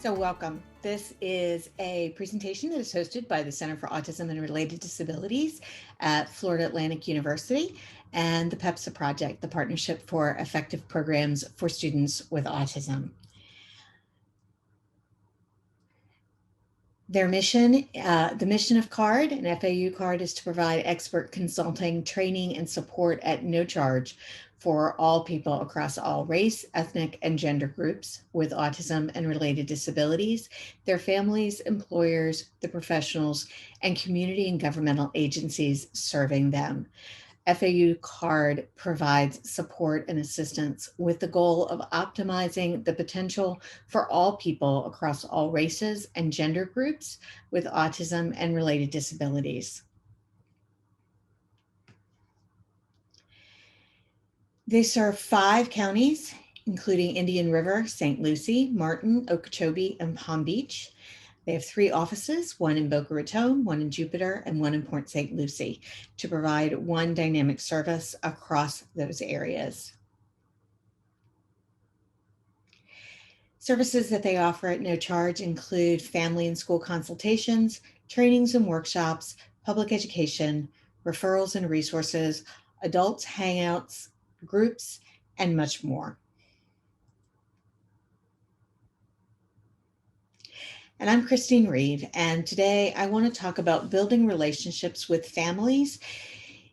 So welcome. This is a presentation that is hosted by the Center for Autism and Related Disabilities at Florida Atlantic University and the PEPSA Project, the Partnership for Effective Programs for Students with Autism. Their mission, the mission of CARD, an FAU CARD, is to provide expert consulting, training, and support at no charge for all people across all race, ethnic, and gender groups with autism and related disabilities, their families, employers, the professionals, and community and governmental agencies serving them. FAU CARD provides support and assistance with the goal of optimizing the potential for all people across all races and gender groups with autism and related disabilities. They serve 5 counties, including Indian River, St. Lucie, Martin, Okeechobee, and Palm Beach. They have 3 offices, one in Boca Raton, one in Jupiter, and one in Port St. Lucie, to provide one dynamic service across those areas. Services that they offer at no charge include family and school consultations, trainings and workshops, public education, referrals and resources, adults hangouts, groups, and much more. And I'm Christine Reeve, and today I want to talk about building relationships with families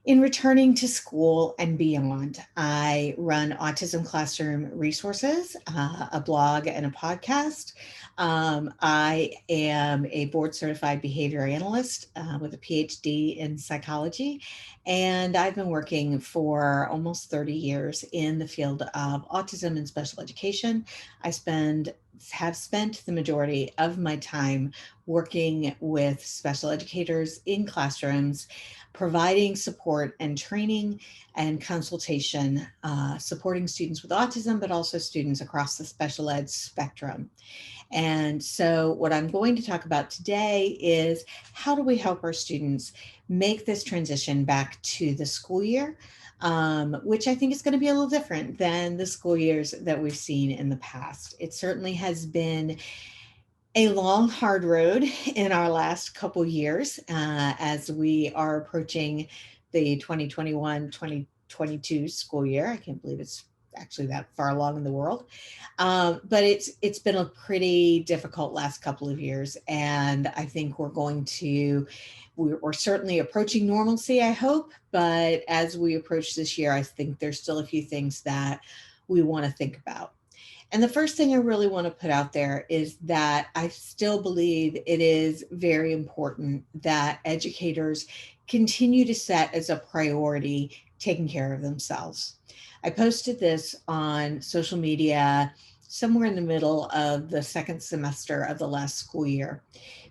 in returning to school and beyond. I run Autism Classroom Resources, a blog and a podcast. I am a board certified behavior analyst with a PhD in psychology, and I've been working for almost 30 years in the field of autism and special education. Have spent the majority of my time working with special educators in classrooms, providing support and training and consultation, supporting students with autism, but also students across the special ed spectrum. And so what I'm going to talk about today is how do we help our students make this transition back to the school year, which I think is going to be a little different than the school years that we've seen in the past. It certainly has been a long, hard road in our last couple years as we are approaching the 2021-2022 school year. I can't believe it's actually that far along in the world. But it's been a pretty difficult last couple of years. And I think we're certainly approaching normalcy, I hope. But as we approach this year, I think there's still a few things that we want to think about. And the first thing I really want to put out there is that I still believe it is very important that educators continue to set as a priority taking care of themselves. I posted this on social media somewhere in the middle of the second semester of the last school year,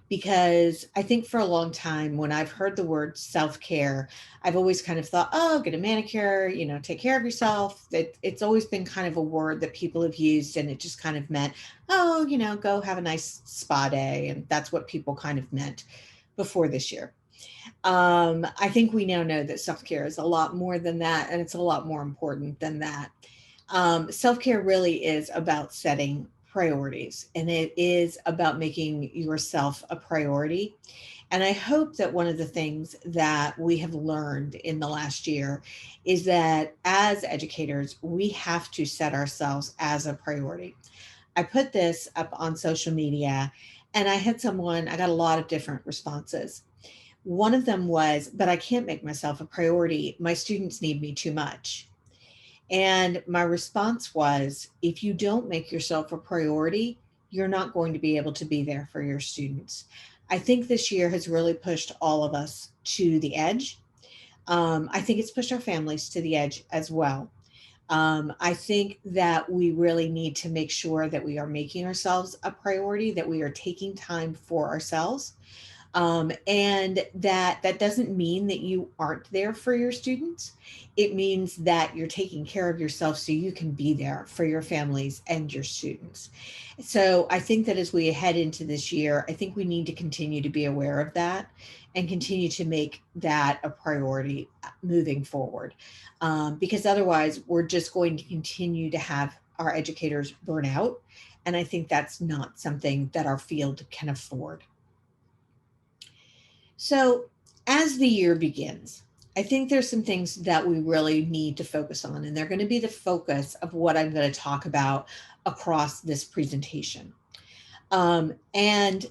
because I think for a long time when I've heard the word self-care, I've always kind of thought, oh, get a manicure, take care of yourself. It's always been kind of a word that people have used, and it just kind of meant, oh, go have a nice spa day. And that's what people kind of meant before this year. I think we now know that self-care is a lot more than that, and it's a lot more important than that. Self-care really is about setting priorities, and it is about making yourself a priority. And I hope that one of the things that we have learned in the last year is that as educators, we have to set ourselves as a priority. I put this up on social media, and I got a lot of different responses. One of them was, but I can't make myself a priority. My students need me too much. And my response was, if you don't make yourself a priority, you're not going to be able to be there for your students. I think this year has really pushed all of us to the edge. I think it's pushed our families to the edge as well. I think that we really need to make sure that we are making ourselves a priority, that we are taking time for ourselves. And that doesn't mean that you aren't there for your students. It means that you're taking care of yourself so you can be there for your families and your students. So I think that as we head into this year, I think we need to continue to be aware of that and continue to make that a priority moving forward. Because otherwise we're just going to continue to have our educators burn out, And I think that's not something that our field can afford. So as the year begins, I think there's some things that we really need to focus on, and they're going to be the focus of what I'm going to talk about across this presentation. And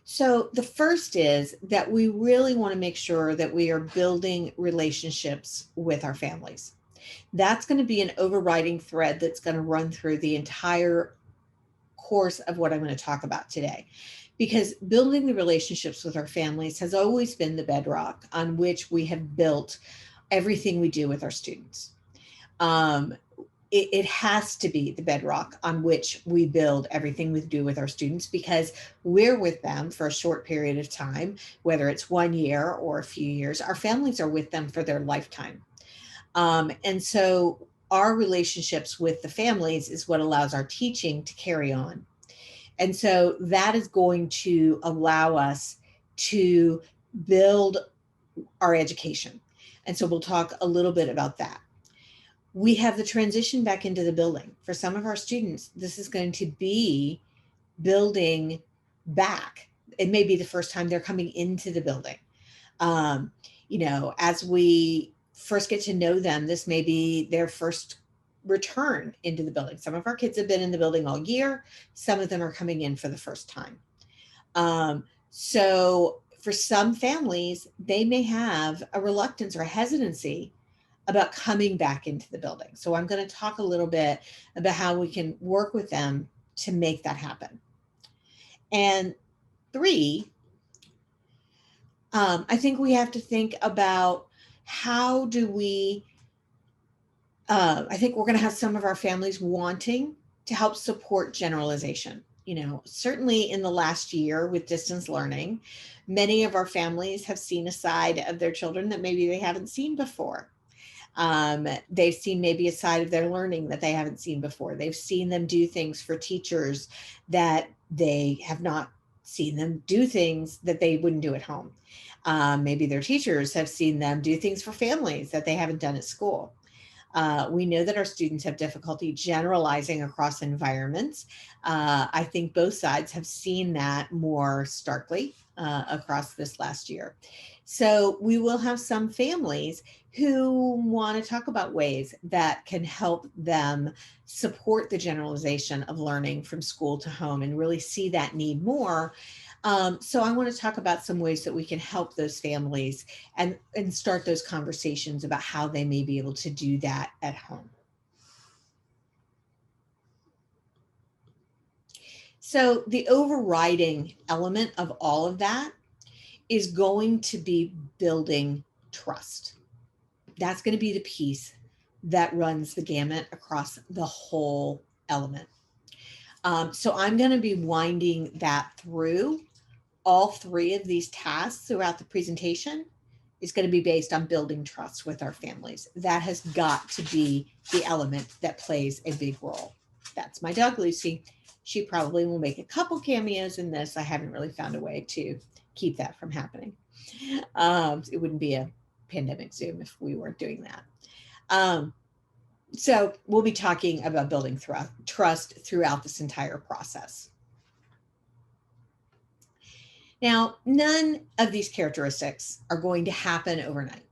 so the first is that we really want to make sure that we are building relationships with our families. That's going to be an overriding thread that's going to run through the entire course of what I'm going to talk about today. Because building the relationships with our families has always been the bedrock on which we have built everything we do with our students. It has to be the bedrock on which we build everything we do with our students, because we're with them for a short period of time, whether it's 1 year or a few years. Our families are with them for their lifetime. And so our relationships with the families is what allows our teaching to carry on. And so that is going to allow us to build our education. And so we'll talk a little bit about that. We have the transition back into the building. For some of our students, this is going to be building back. It may be the first time they're coming into the building. As we first get to know them, this may be their first return into the building. Some of our kids have been in the building all year. Some of them are coming in for the first time. So for some families, they may have a reluctance or a hesitancy about coming back into the building. So I'm going to talk a little bit about how we can work with them to make that happen. And 3, I think we have to think about how do we, I think we're going to have some of our families wanting to help support generalization. Certainly in the last year with distance learning, many of our families have seen a side of their children that maybe they haven't seen before. They've seen maybe a side of their learning that they haven't seen before. They've seen them do things for teachers that they have not seen them do, things that they wouldn't do at home. Maybe their teachers have seen them do things for families that they haven't done at school. We know that our students have difficulty generalizing across environments. I think both sides have seen that more starkly across this last year. So we will have some families who want to talk about ways that can help them support the generalization of learning from school to home and really see that need more. So I want to talk about some ways that we can help those families and start those conversations about how they may be able to do that at home. So the overriding element of all of that is going to be building trust. That's going to be the piece that runs the gamut across the whole element. So I'm going to be winding that through. All 3 of these tasks throughout the presentation is going to be based on building trust with our families. That has got to be the element that plays a big role. That's my dog, Lucy. She probably will make a couple cameos in this. I haven't really found a way to keep that from happening. It wouldn't be a pandemic Zoom if we weren't doing that. So we'll be talking about building trust throughout this entire process. Now, none of these characteristics are going to happen overnight.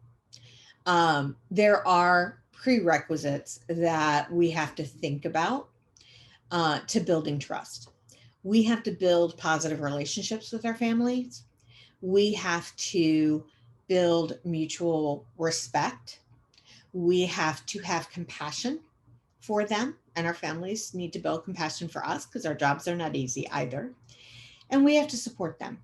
There are prerequisites that we have to think about to building trust. We have to build positive relationships with our families. We have to build mutual respect. We have to have compassion for them, and our families need to build compassion for us because our jobs are not easy either. And we have to support them.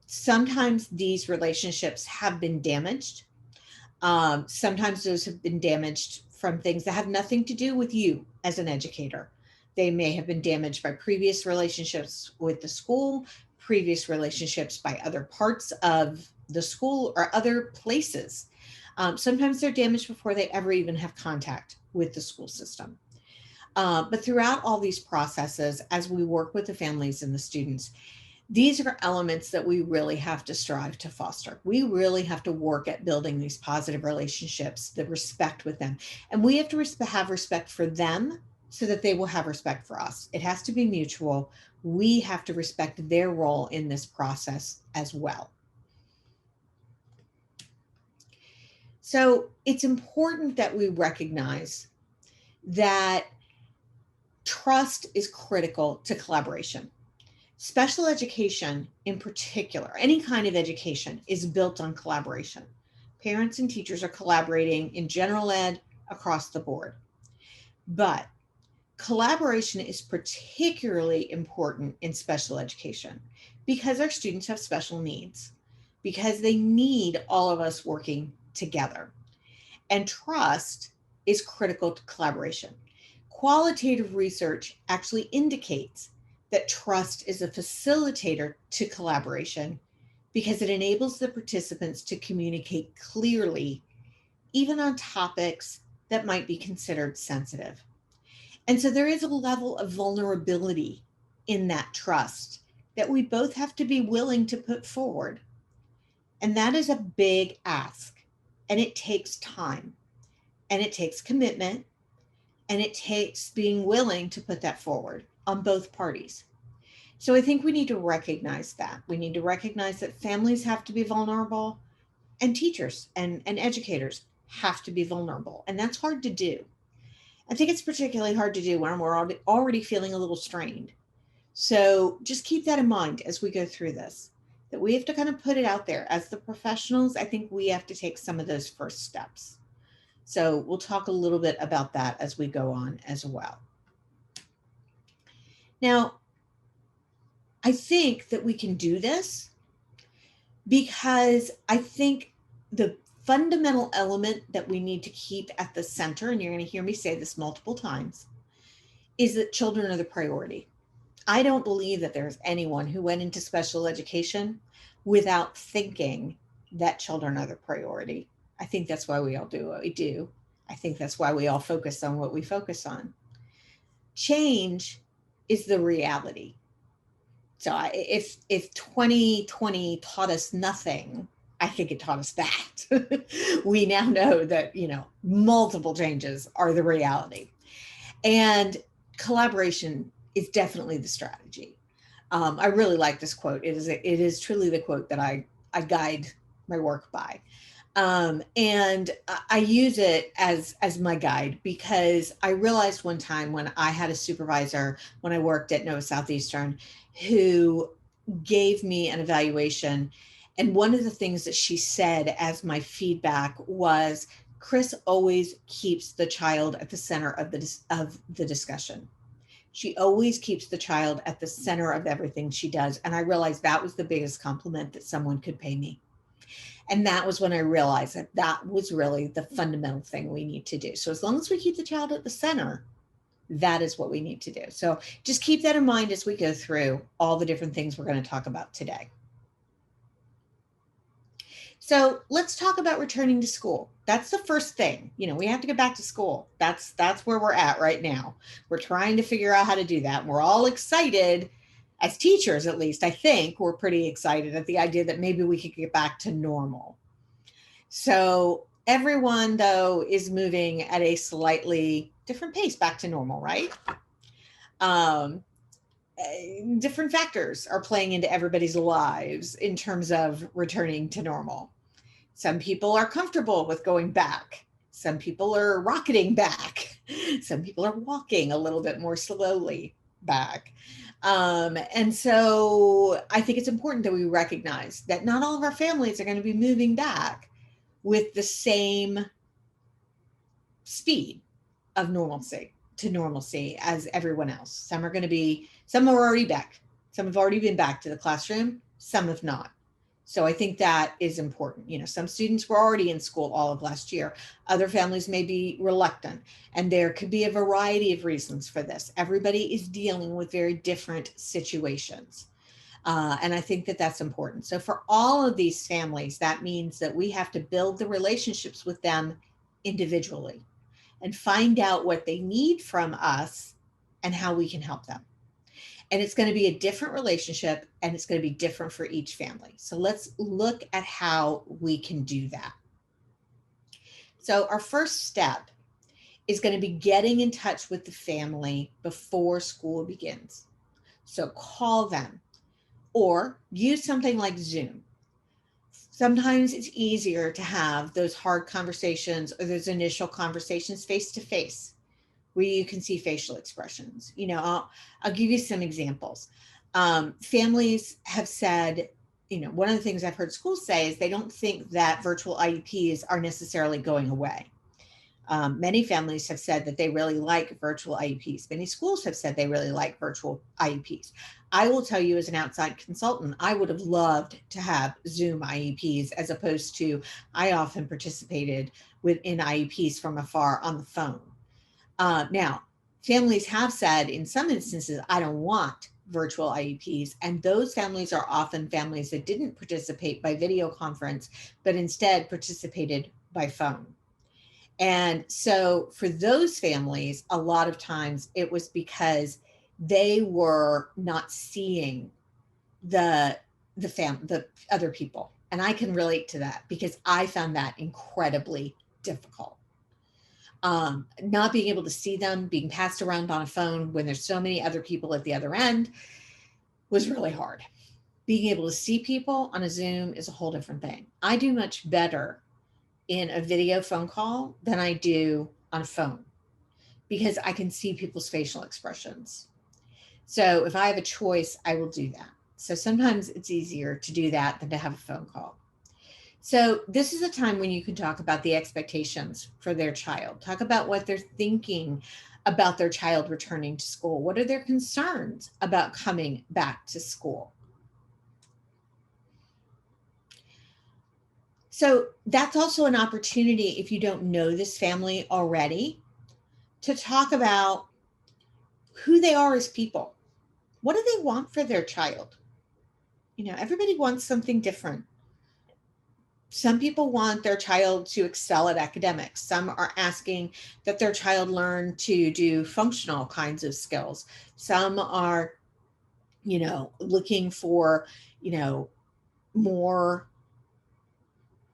Sometimes these relationships have been damaged. Sometimes those have been damaged from things that have nothing to do with you as an educator. They may have been damaged by previous relationships with the school, previous relationships by other parts of the school or other places. Sometimes they're damaged before they ever even have contact with the school system. But throughout all these processes, as we work with the families and the students, These are elements that we really have to strive to foster. We really have to work at building these positive relationships, the respect with them. And we have to have respect for them so that they will have respect for us. It has to be mutual. We have to respect their role in this process as well. So it's important that we recognize that trust is critical to collaboration. Special education, in particular, any kind of education, is built on collaboration. Parents and teachers are collaborating in general ed across the board. But collaboration is particularly important in special education because our students have special needs, because they need all of us working together. And trust is critical to collaboration. Qualitative research actually indicates that trust is a facilitator to collaboration because it enables the participants to communicate clearly, even on topics that might be considered sensitive. And so there is a level of vulnerability in that trust that we both have to be willing to put forward. And that is a big ask. And it takes time, and it takes commitment, and it takes being willing to put that forward on both parties. So I think we need to recognize that. We need to recognize that families have to be vulnerable, and teachers and educators have to be vulnerable. And that's hard to do. I think it's particularly hard to do when we're already feeling a little strained. So just keep that in mind as we go through this, that we have to kind of put it out there. As the professionals, I think we have to take some of those first steps. So we'll talk a little bit about that as we go on as well. Now, I think that we can do this because I think the fundamental element that we need to keep at the center, and you're going to hear me say this multiple times, is that children are the priority. I don't believe that there's anyone who went into special education without thinking that children are the priority. I think that's why we all do what we do. I think that's why we all focus on what we focus on. Change is the reality. So if 2020 taught us nothing, I think it taught us that. We now know that, multiple changes are the reality. And collaboration is definitely the strategy. I really like this quote. It is truly the quote that I guide my work by. And I use it as my guide because I realized one time when I had a supervisor when I worked at Nova Southeastern who gave me an evaluation. And one of the things that she said as my feedback was, Chris always keeps the child at the center of the discussion. She always keeps the child at the center of everything she does. And I realized that was the biggest compliment that someone could pay me. And that was when I realized that was really the fundamental thing we need to do. So as long as we keep the child at the center, that is what we need to do. So just keep that in mind as we go through all the different things we're going to talk about today. So let's talk about returning to school. That's the first thing. We have to get back to school. That's where we're at right now. We're trying to figure out how to do that. And we're all excited, as teachers at least. I think we're pretty excited at the idea that maybe we could get back to normal. So everyone, though, is moving at a slightly different pace back to normal, right? Different factors are playing into everybody's lives in terms of returning to normal. Some people are comfortable with going back. Some people are rocketing back. Some people are walking a little bit more slowly back. And so I think it's important that we recognize that not all of our families are going to be moving back with the same speed of normalcy as everyone else. Some are already back. Some have already been back to the classroom. Some have not. So I think that is important. Some students were already in school all of last year. Other families may be reluctant, and there could be a variety of reasons for this. Everybody is dealing with very different situations. And I think that that's important. So for all of these families, that means that we have to build the relationships with them individually and find out what they need from us and how we can help them. And it's going to be a different relationship, and it's going to be different for each family. So let's look at how we can do that. So our first step is going to be getting in touch with the family before school begins. So call them or use something like Zoom. Sometimes it's easier to have those hard conversations or those initial conversations face to face where you can see facial expressions. I'll give you some examples. Families have said, one of the things I've heard schools say is they don't think that virtual IEPs are necessarily going away. Many families have said that they really like virtual IEPs. Many schools have said they really like virtual IEPs. I will tell you, as an outside consultant, I would have loved to have Zoom IEPs, as opposed to, I often participated in IEPs from afar on the phone. Now, families have said in some instances, I don't want virtual IEPs. And those families are often families that didn't participate by video conference, but instead participated by phone. And so for those families, a lot of times it was because they were not seeing the other people. And I can relate to that because I found that incredibly difficult. Not being able to see them, being passed around on a phone when there's so many other people at the other end was really hard. Being able to see people on a Zoom is a whole different thing. I do much better in a video phone call than I do on a phone because I can see people's facial expressions. So if I have a choice, I will do that. So sometimes it's easier to do that than to have a phone call. So this is a time when you can talk about the expectations for their child. Talk about what they're thinking about their child returning to school. What are their concerns about coming back to school? So that's also an opportunity, if you don't know this family already, to talk about who they are as people. What do they want for their child? Everybody wants something different. Some people want their child to excel at academics. Some are asking that their child learn to do functional kinds of skills. Some are, looking for, more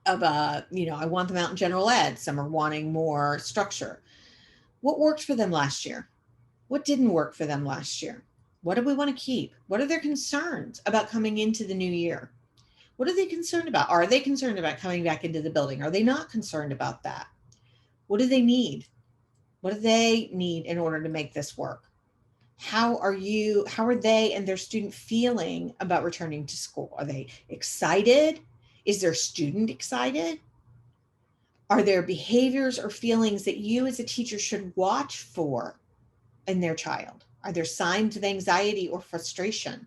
of I want them out in general ed. Some are wanting more structure. What worked for them last year? What didn't work for them last year? What do we want to keep? What are their concerns about coming into the new year? What are they concerned about? Are they concerned about coming back into the building? Are they not concerned about that? What do they need? What do they need in order to make this work? How are they and their student feeling about returning to school? Are they excited? Is their student excited? Are there behaviors or feelings that you as a teacher should watch for in their child? Are there signs of anxiety or frustration?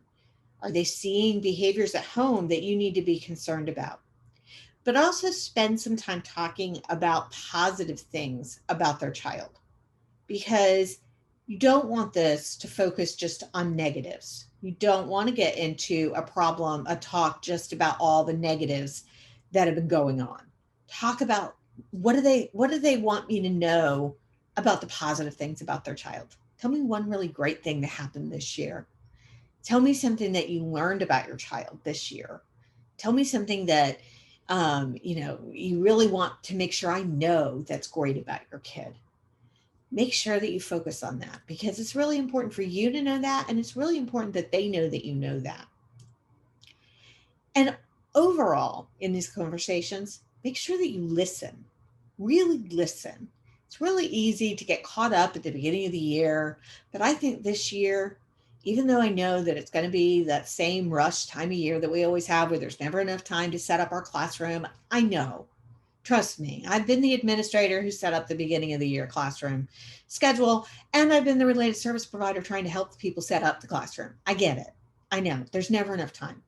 Are they seeing behaviors at home that you need to be concerned about? But also spend some time talking about positive things about their child, because you don't want this to focus just on negatives. You don't want to get into a talk just about all the negatives that have been going on. Talk about what do they want me to know about the positive things about their child. Tell me one really great thing that happened this year. Tell me something that you learned about your child this year. Tell me something that you really want to make sure I know that's great about your kid. Make sure that you focus on that, because it's really important for you to know that, and it's really important that they know that you know that. And overall, in these conversations, make sure that you listen. Really listen. It's really easy to get caught up at the beginning of the year, but I think this year, even though I know that it's going to be that same rush time of year that we always have, where there's never enough time to set up our classroom, I know. Trust me, I've been the administrator who set up the beginning of the year classroom schedule, and I've been the related service provider trying to help people set up the classroom. I get it. I know there's never enough time.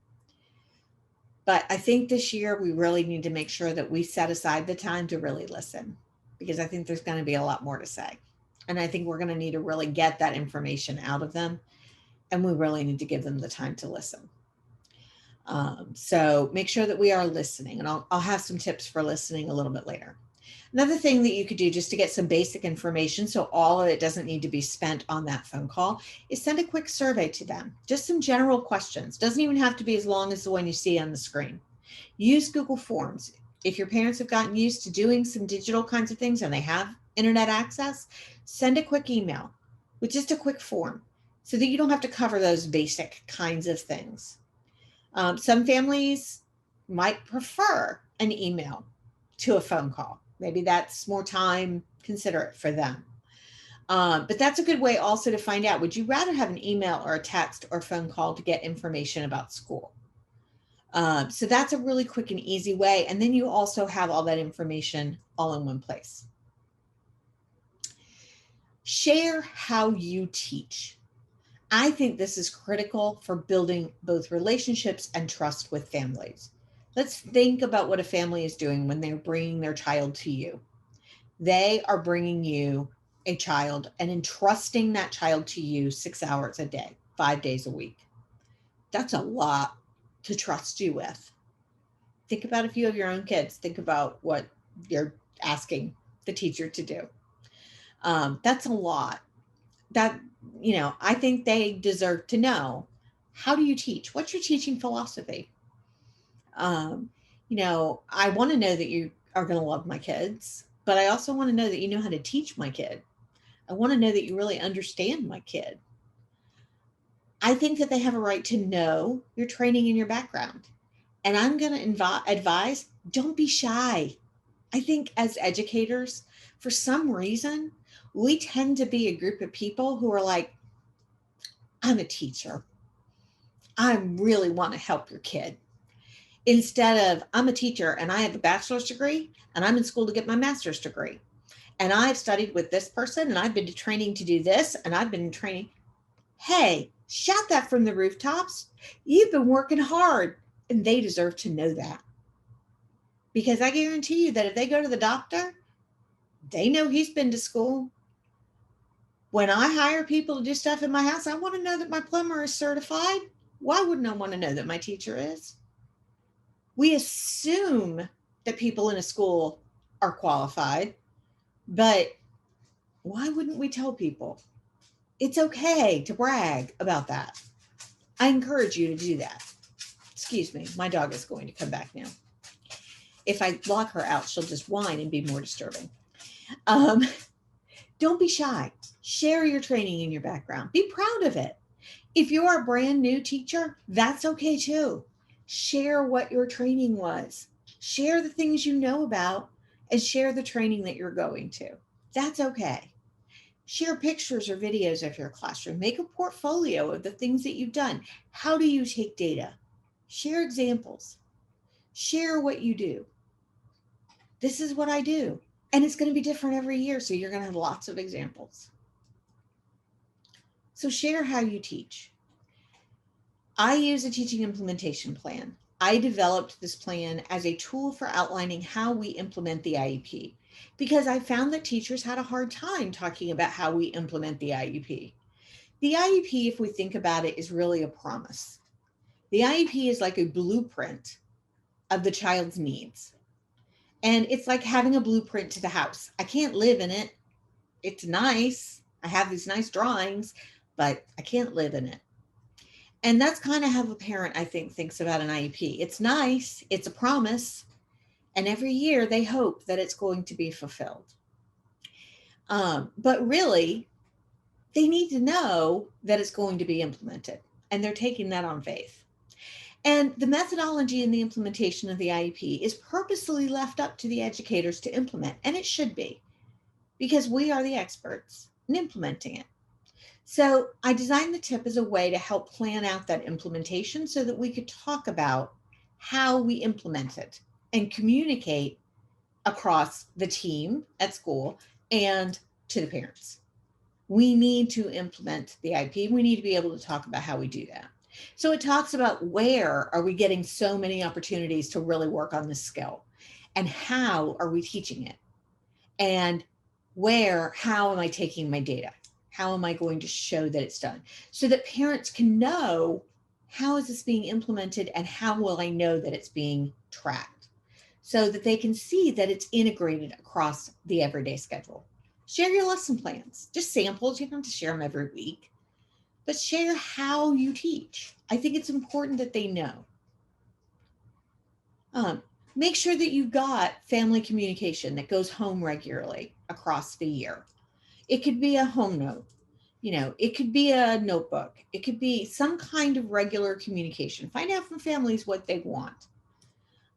But I think this year we really need to make sure that we set aside the time to really listen, because I think there's going to be a lot more to say. And I think we're going to need to really get that information out of them, and we really need to give them the time to listen. So make sure that we are listening, and I'll have some tips for listening a little bit later. Another thing that you could do just to get some basic information, so all of it doesn't need to be spent on that phone call, is send a quick survey to them. Just some general questions. Doesn't even have to be as long as the one you see on the screen. Use Google Forms. If your parents have gotten used to doing some digital kinds of things and they have internet access, send a quick email with just a quick form so that you don't have to cover those basic kinds of things. Some families might prefer an email to a phone call. Maybe that's more time considerate for them. But that's a good way also to find out, would you rather have an email or a text or phone call to get information about school? So that's a really quick and easy way. And then you also have all that information all in one place. Share how you teach. I think this is critical for building both relationships and trust with families. Let's think about what a family is doing when they're bringing their child to you. They are bringing you a child and entrusting that child to you 6 hours a day, 5 days a week. That's a lot to trust you with. Think about if you have your own kids, think about what you're asking the teacher to do. That's a lot. That, I think they deserve to know, how do you teach? What's your teaching philosophy? Um, I want to know that you are going to love my kids, but I also want to know that you know how to teach my kid. I want to know that you really understand my kid. I think that they have a right to know your training and your background. And I'm going to advise, don't be shy. I think as educators, for some reason, we tend to be a group of people who are like, I'm a teacher. I really want to help your kid. Instead of, I'm a teacher and I have a bachelor's degree and I'm in school to get my master's degree. And I've studied with this person and I've been to training to do this and I've been in training. Hey, shout that from the rooftops. You've been working hard and they deserve to know that. Because I guarantee you that if they go to the doctor, they know he's been to school. When I hire people to do stuff in my house, I want to know that my plumber is certified. Why wouldn't I want to know that my teacher is? We assume that people in a school are qualified, but why wouldn't we tell people? It's okay to brag about that. I encourage you to do that. Excuse me, my dog is going to come back now. If I lock her out, she'll just whine and be more disturbing. Don't be shy. Share your training and your background. Be proud of it. If you're a brand new teacher, that's okay too. Share what your training was. Share the things you know about and share the training that you're going to. That's okay. Share pictures or videos of your classroom. Make a portfolio of the things that you've done. How do you take data? Share examples. Share what you do. This is what I do. And it's going to be different every year, so you're going to have lots of examples. So share how you teach. I use a teaching implementation plan. I developed this plan as a tool for outlining how we implement the IEP because I found that teachers had a hard time talking about how we implement the IEP. The IEP, if we think about it, is really a promise. The IEP is like a blueprint of the child's needs. And it's like having a blueprint to the house. I can't live in it. It's nice. I have these nice drawings, but I can't live in it. And that's kind of how a parent, I think, thinks about an IEP. It's nice, it's a promise, and every year they hope that it's going to be fulfilled. But really, they need to know that it's going to be implemented, and they're taking that on faith. And the methodology and the implementation of the IEP is purposely left up to the educators to implement, and it should be, because we are the experts in implementing it. So I designed the tip as a way to help plan out that implementation so that we could talk about how we implement it and communicate across the team at school and to the parents. We need to implement the IEP. We need to be able to talk about how we do that. So it talks about where are we getting so many opportunities to really work on this skill and how are we teaching it? And how am I taking my data? How am I going to show that it's done? So that parents can know, how is this being implemented and how will I know that it's being tracked? so that they can see that it's integrated across the everyday schedule. Share your lesson plans, just samples. You don't have to share them every week, but share how you teach. I think it's important that they know. Um, Make sure that you've got family communication that goes home regularly across the year. It could be a home note, it could be a notebook, it could be some kind of regular communication. Find out from families what they want.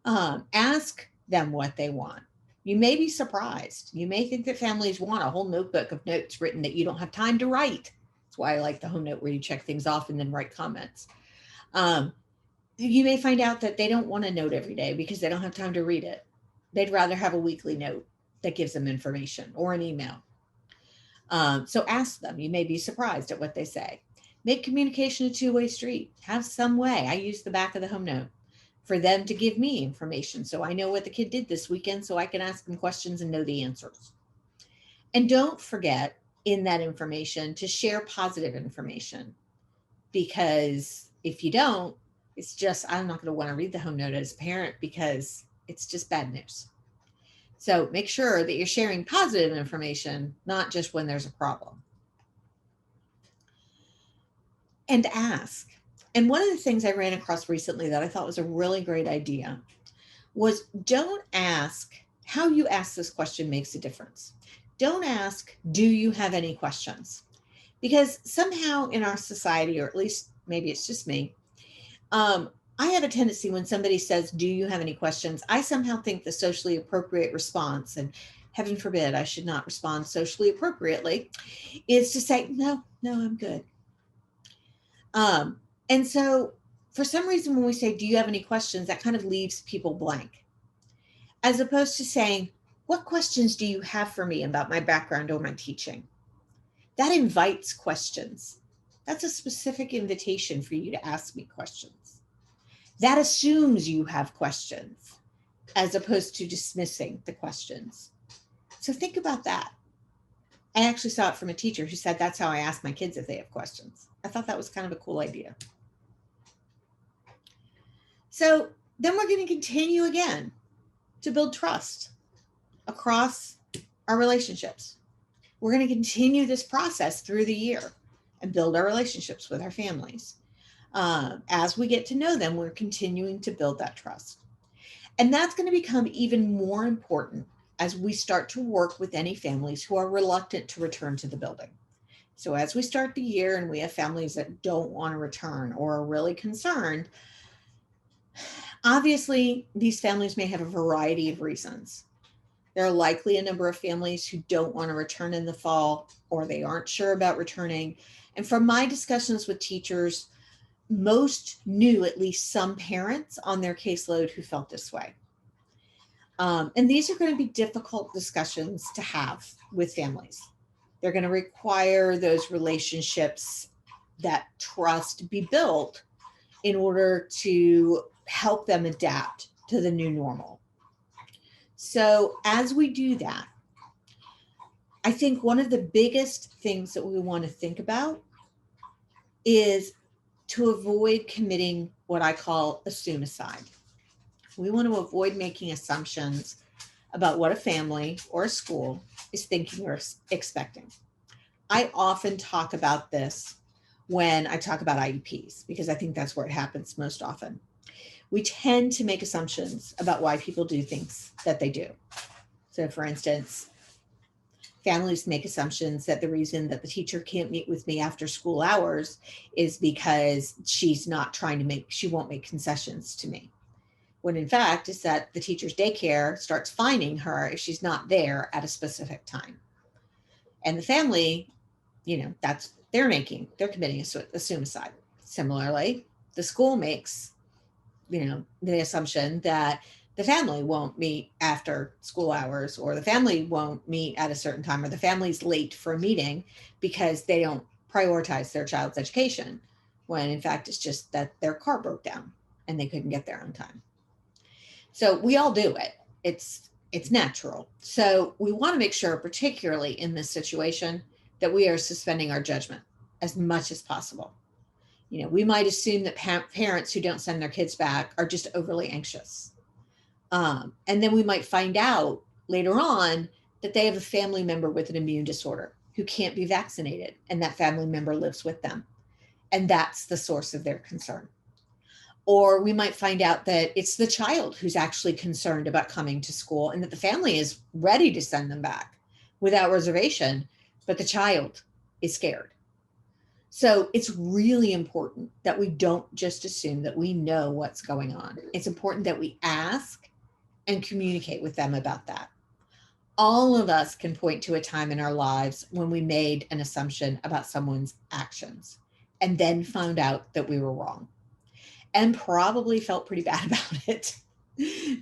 Ask them what they want. You may be surprised. You may think that families want a whole notebook of notes written that you don't have time to write. That's why I like the home note where you check things off and then write comments. Um, you may find out that they don't want a note every day because they don't have time to read it. They'd rather have a weekly note that gives them information or an email. So ask them. You may be surprised at what they say. Make communication a two-way street. Have some way. I use the back of the home note for them to give me information so I know what the kid did this weekend so I can ask them questions and know the answers. And don't forget in that information to share positive information, because if you don't, it's just, I'm not going to want to read the home note as a parent because it's just bad news. So make sure that you're sharing positive information, not just when there's a problem. And ask. And one of the things I ran across recently that I thought was a really great idea was, don't ask how you ask this question makes a difference. Don't ask, do you have any questions? Because somehow in our society, or at least maybe it's just me, I have a tendency when somebody says, do you have any questions? I somehow think the socially appropriate response, and heaven forbid I should not respond socially appropriately, is to say, no, I'm good. And so for some reason, when we say, do you have any questions, that kind of leaves people blank, as opposed to saying, what questions do you have for me about my background or my teaching? That invites questions. That's a specific invitation for you to ask me questions. That assumes you have questions as opposed to dismissing the questions. So think about that. I actually saw it from a teacher who said, that's how I ask my kids if they have questions. I thought that was kind of a cool idea. So then we're going to continue again to build trust across our relationships. We're going to continue this process through the year and build our relationships with our families. As we get to know them, we're continuing to build that trust. And that's going to become even more important as we start to work with any families who are reluctant to return to the building. So as we start the year and we have families that don't want to return or are really concerned, obviously these families may have a variety of reasons. There are likely a number of families who don't want to return in the fall, or they aren't sure about returning. And from my discussions with teachers, most knew at least some parents on their caseload who felt this way. And these are going to be difficult discussions to have with families. They're going to require those relationships, that trust be built in order to help them adapt to the new normal. So as we do that, I think one of the biggest things that we want to think about is to avoid committing what I call assume-aside. We want to avoid making assumptions about what a family or a school is thinking or expecting. I often talk about this when I talk about IEPs, because I think that's where it happens most often. We tend to make assumptions about why people do things that they do. So for instance, families make assumptions that the reason that the teacher can't meet with me after school hours is because she won't make concessions to me. When in fact, is that the teacher's daycare starts fining her if she's not there at a specific time. And the family, they're committing a suicide. Similarly, the school makes, the assumption that the family won't meet after school hours, or the family won't meet at a certain time, or the family's late for a meeting because they don't prioritize their child's education, when in fact it's just that their car broke down and they couldn't get there on time. So we all do it. It's natural. So we want to make sure, particularly in this situation, that we are suspending our judgment as much as possible. We might assume that parents who don't send their kids back are just overly anxious. And then we might find out later on that they have a family member with an immune disorder who can't be vaccinated, and that family member lives with them. And that's the source of their concern. Or we might find out that it's the child who's actually concerned about coming to school and that the family is ready to send them back without reservation, but the child is scared. So it's really important that we don't just assume that we know what's going on. It's important that we ask and communicate with them about that. All of us can point to a time in our lives when we made an assumption about someone's actions and then found out that we were wrong and probably felt pretty bad about it.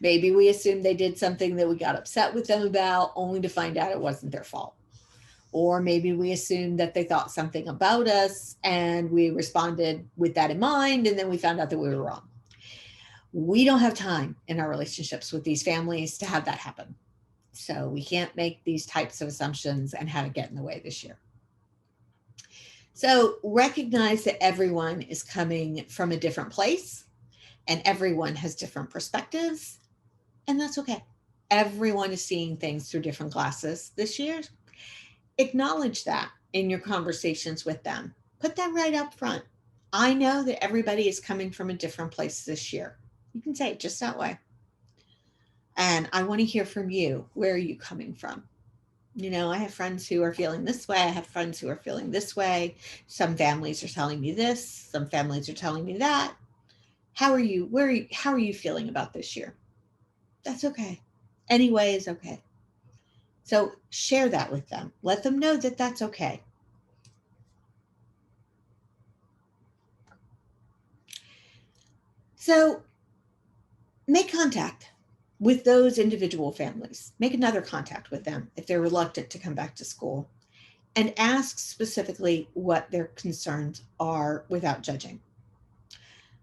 Maybe we assumed they did something that we got upset with them about, only to find out it wasn't their fault. Or maybe we assumed that they thought something about us and we responded with that in mind, and then we found out that we were wrong. We don't have time in our relationships with these families to have that happen. So we can't make these types of assumptions and have it get in the way this year. So recognize that everyone is coming from a different place and everyone has different perspectives, and that's okay. Everyone is seeing things through different glasses this year. Acknowledge that in your conversations with them. Put that right up front. I know that everybody is coming from a different place this year. You can say it just that way. And I want to hear from you. Where are you coming from? You know, I have friends who are feeling this way. I have friends who are feeling this way. Some families are telling me this. Some families are telling me that. How are you? How are you feeling about this year? That's okay. Any way is okay. So share that with them. Let them know that that's okay. So make contact with those individual families. Make another contact with them if they're reluctant to come back to school, and ask specifically what their concerns are without judging.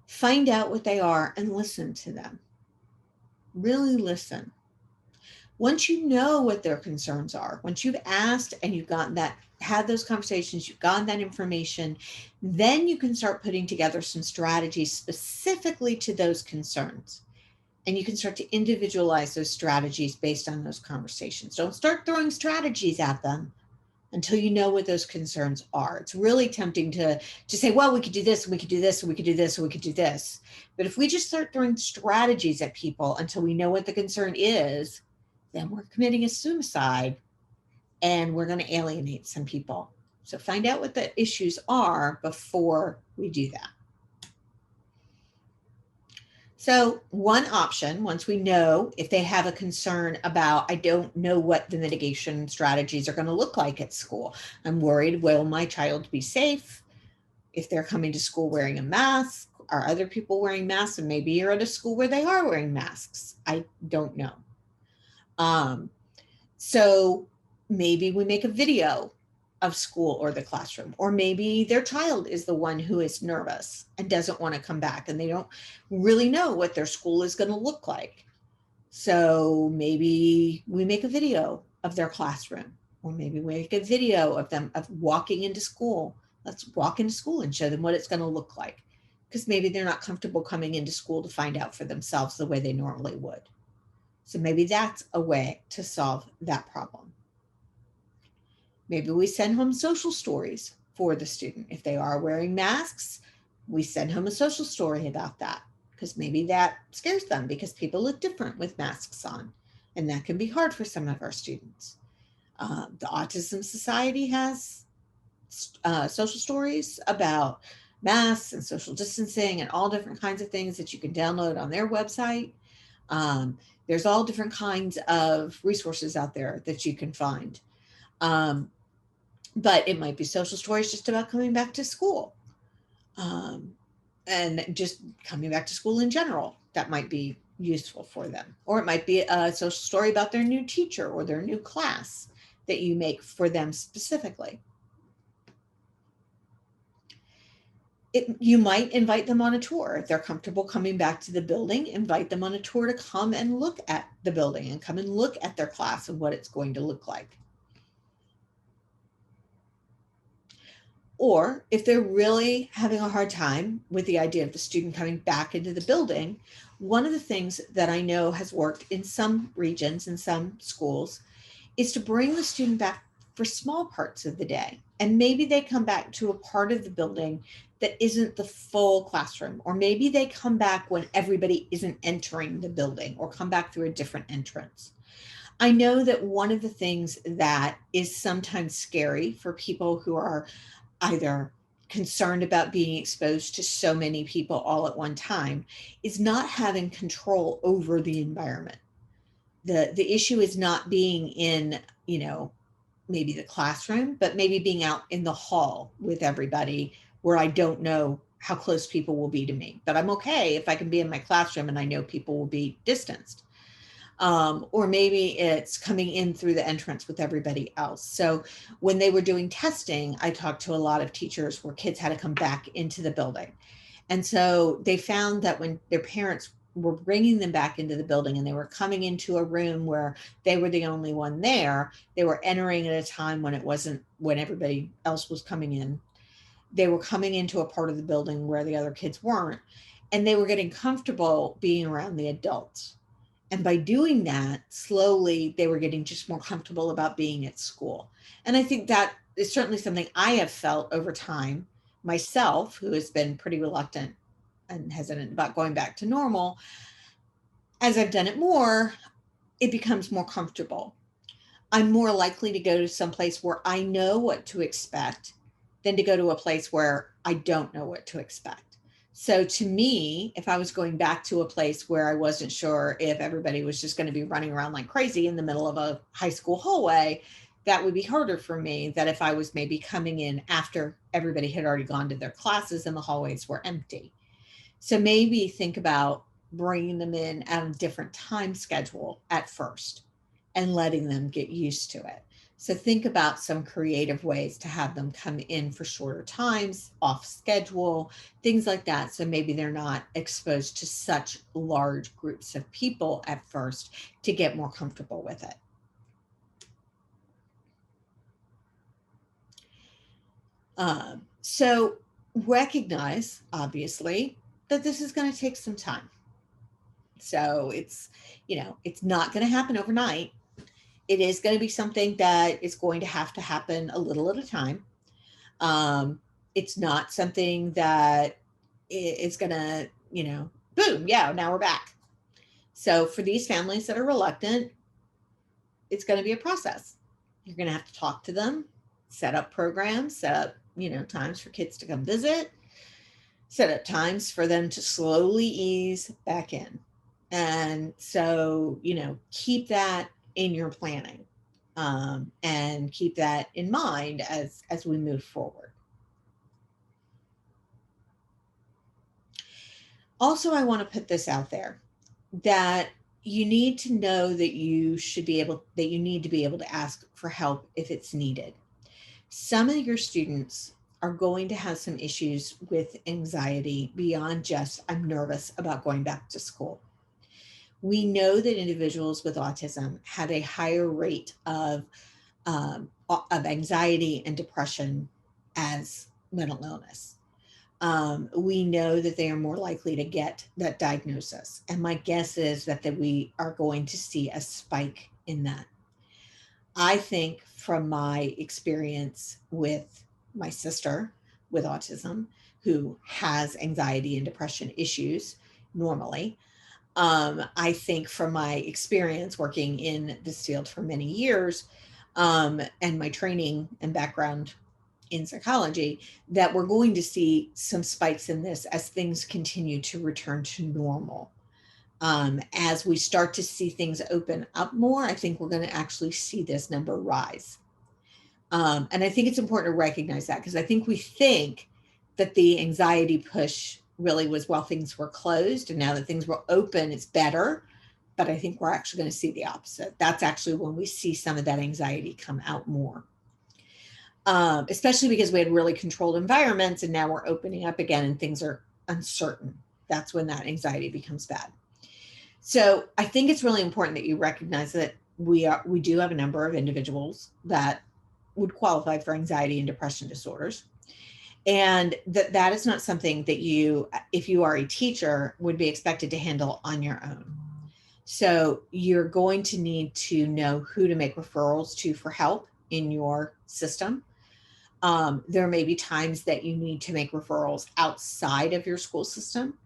Find out what they are and listen to them. Really listen. Once you know what their concerns are, once you've asked and you've gotten that, had those conversations, you've gotten that information, then you can start putting together some strategies specifically to those concerns. And you can start to individualize those strategies based on those conversations. Don't start throwing strategies at them until you know what those concerns are. It's really tempting to say, well, we could do this, and we could do this, and we could do this, and we could do this. But if we just start throwing strategies at people until we know what the concern is, then we're committing a suicide and we're going to alienate some people. So find out what the issues are before we do that. So one option, once we know if they have a concern about, I don't know what the mitigation strategies are going to look like at school. I'm worried, will my child be safe? If they're coming to school wearing a mask, are other people wearing masks? And maybe you're at a school where they are wearing masks. I don't know. So maybe we make a video of school or the classroom, or maybe their child is the one who is nervous and doesn't want to come back and they don't really know what their school is going to look like. So maybe we make a video of their classroom, or maybe we make a video of them of walking into school. Let's walk into school and show them what it's going to look like, because maybe they're not comfortable coming into school to find out for themselves the way they normally would. So maybe that's a way to solve that problem. Maybe we send home social stories for the student. If they are wearing masks, we send home a social story about that, because maybe that scares them because people look different with masks on. And that can be hard for some of our students. The Autism Society has social stories about masks and social distancing and all different kinds of things that you can download on their website. There's all different kinds of resources out there that you can find. But it might be social stories just about coming back to school, and just coming back to school in general. That might be useful for them. Or it might be a social story about their new teacher or their new class that you make for them specifically. You might invite them on a tour. If they're comfortable coming back to the building, invite them on a tour to come and look at the building and come and look at their class and what it's going to look like. Or if they're really having a hard time with the idea of the student coming back into the building, one of the things that I know has worked in some regions, in some schools, is to bring the student back for small parts of the day. And maybe they come back to a part of the building that isn't the full classroom, or maybe they come back when everybody isn't entering the building, or come back through a different entrance. I know that one of the things that is sometimes scary for people who are either concerned about being exposed to so many people all at one time is not having control over the environment. The issue is not being in, maybe the classroom, but maybe being out in the hall with everybody where I don't know how close people will be to me. But I'm okay if I can be in my classroom and I know people will be distanced. Or maybe it's coming in through the entrance with everybody else. So when they were doing testing, I talked to a lot of teachers where kids had to come back into the building. And so they found that when their parents were bringing them back into the building and they were coming into a room where they were the only one there, they were entering at a time when it wasn't, when everybody else was coming in. They were coming into a part of the building where the other kids weren't, and they were getting comfortable being around the adults. And by doing that, slowly they were getting just more comfortable about being at school. And I think that is certainly something I have felt over time myself, who has been pretty reluctant and hesitant about going back to normal. As I've done it more, it becomes more comfortable. I'm more likely to go to some place where I know what to expect than to go to a place where I don't know what to expect. So to me, if I was going back to a place where I wasn't sure if everybody was just going to be running around like crazy in the middle of a high school hallway, that would be harder for me than if I was maybe coming in after everybody had already gone to their classes and the hallways were empty. So maybe think about bringing them in at a different time schedule at first and letting them get used to it. So think about some creative ways to have them come in for shorter times, off schedule, things like that. So maybe they're not exposed to such large groups of people at first to get more comfortable with it. So recognize, obviously, that this is going to take some time. So it's not going to happen overnight. It is going to be something that is going to have to happen a little at a time. It's not something that is going to, boom, yeah, now we're back. So for these families that are reluctant, it's going to be a process. You're going to have to talk to them, set up programs, set up, times for kids to come visit, set up times for them to slowly ease back in. And so, keep that in your planning, and keep that in mind as we move forward. Also, I want to put this out there that you need to know that you need to be able to ask for help if it's needed. Some of your students are going to have some issues with anxiety beyond just, I'm nervous about going back to school. We know that individuals with autism have a higher rate of anxiety and depression as mental illness. We know that they are more likely to get that diagnosis. And my guess is that we are going to see a spike in that. I think from my experience with my sister with autism, who has anxiety and depression issues normally, I think from my experience working in this field for many years, and my training and background in psychology, that we're going to see some spikes in this as things continue to return to normal. As we start to see things open up more, I think we're going to actually see this number rise. And I think it's important to recognize that, because I think we think that the anxiety push really was while things were closed, and now that things were open, it's better. But I think we're actually going to see the opposite. That's actually when we see some of that anxiety come out more. Especially because we had really controlled environments and now we're opening up again and things are uncertain. That's when that anxiety becomes bad. So I think it's really important that you recognize that we do have a number of individuals that would qualify for anxiety and depression disorders. And that is not something that you, if you are a teacher, would be expected to handle on your own. So you're going to need to know who to make referrals to for help in your system. There may be times that you need to make referrals outside of your school system.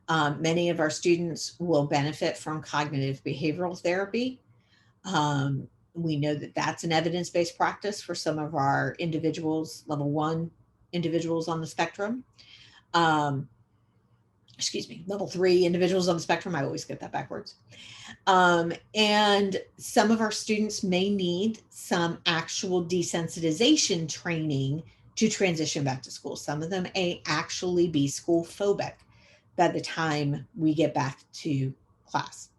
Many of our students will benefit from cognitive behavioral therapy. We know that that's an evidence-based practice for some of our individuals, level 1 individuals on the spectrum. Level 3 individuals on the spectrum. I always get that backwards. And some of our students may need some actual desensitization training to transition back to school. Some of them may actually be school phobic by the time we get back to class.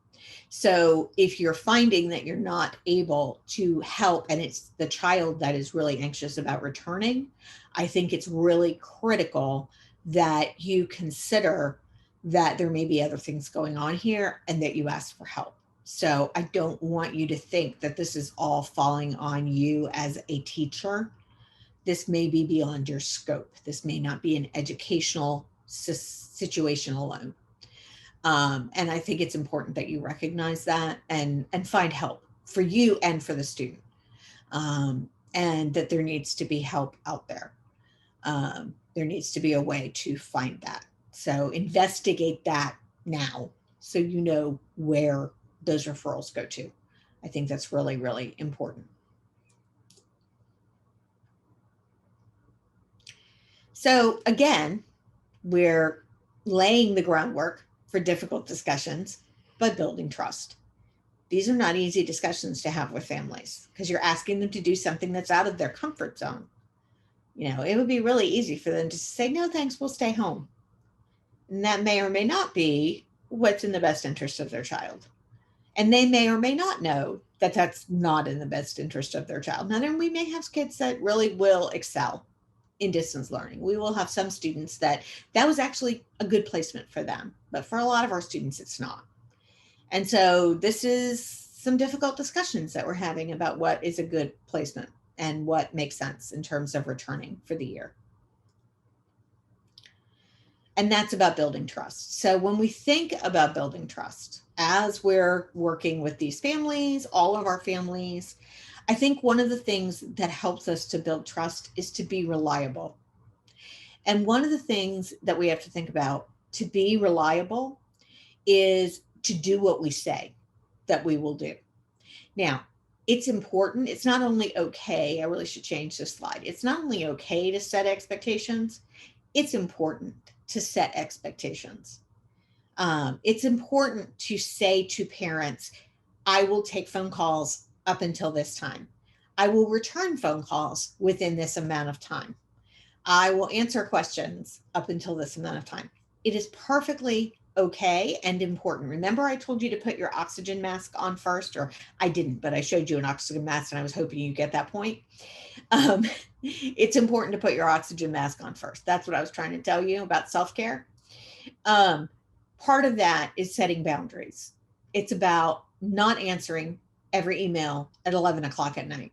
So if you're finding that you're not able to help and it's the child that is really anxious about returning, I think it's really critical that you consider that there may be other things going on here and that you ask for help. So I don't want you to think that this is all falling on you as a teacher. This may be beyond your scope. This may not be an educational situation alone. And I think it's important that you recognize that and find help for you and for the student. And that there needs to be help out there. There needs to be a way to find that. So investigate that now so you know where those referrals go to. I think that's really, really important. So again, we're laying the groundwork for difficult discussions by building trust. These are not easy discussions to have with families because you're asking them to do something that's out of their comfort zone. You know, it would be really easy for them to say, no, thanks, we'll stay home. And that may or may not be what's in the best interest of their child. And they may or may not know that that's not in the best interest of their child. Now, then we may have kids that really will excel in distance learning. We will have some students that was actually a good placement for them, but for a lot of our students, it's not. And so this is some difficult discussions that we're having about what is a good placement and what makes sense in terms of returning for the year. And that's about building trust. So when we think about building trust, as we're working with these families, all of our families, I think one of the things that helps us to build trust is to be reliable. And one of the things that we have to think about to be reliable is to do what we say that we will do. Now, it's important. It's not only okay, I really should change this slide. It's not only okay to set expectations, it's important to set expectations. It's important to say to parents, I will take phone calls up until this time. I will return phone calls within this amount of time. I will answer questions up until this amount of time. It is perfectly okay and important. Remember, I told you to put your oxygen mask on first, or I didn't, but I showed you an oxygen mask and I was hoping you get that point. It's important to put your oxygen mask on first. That's what I was trying to tell you about self-care. Part of that is setting boundaries. It's about not answering every email at 11 o'clock at night.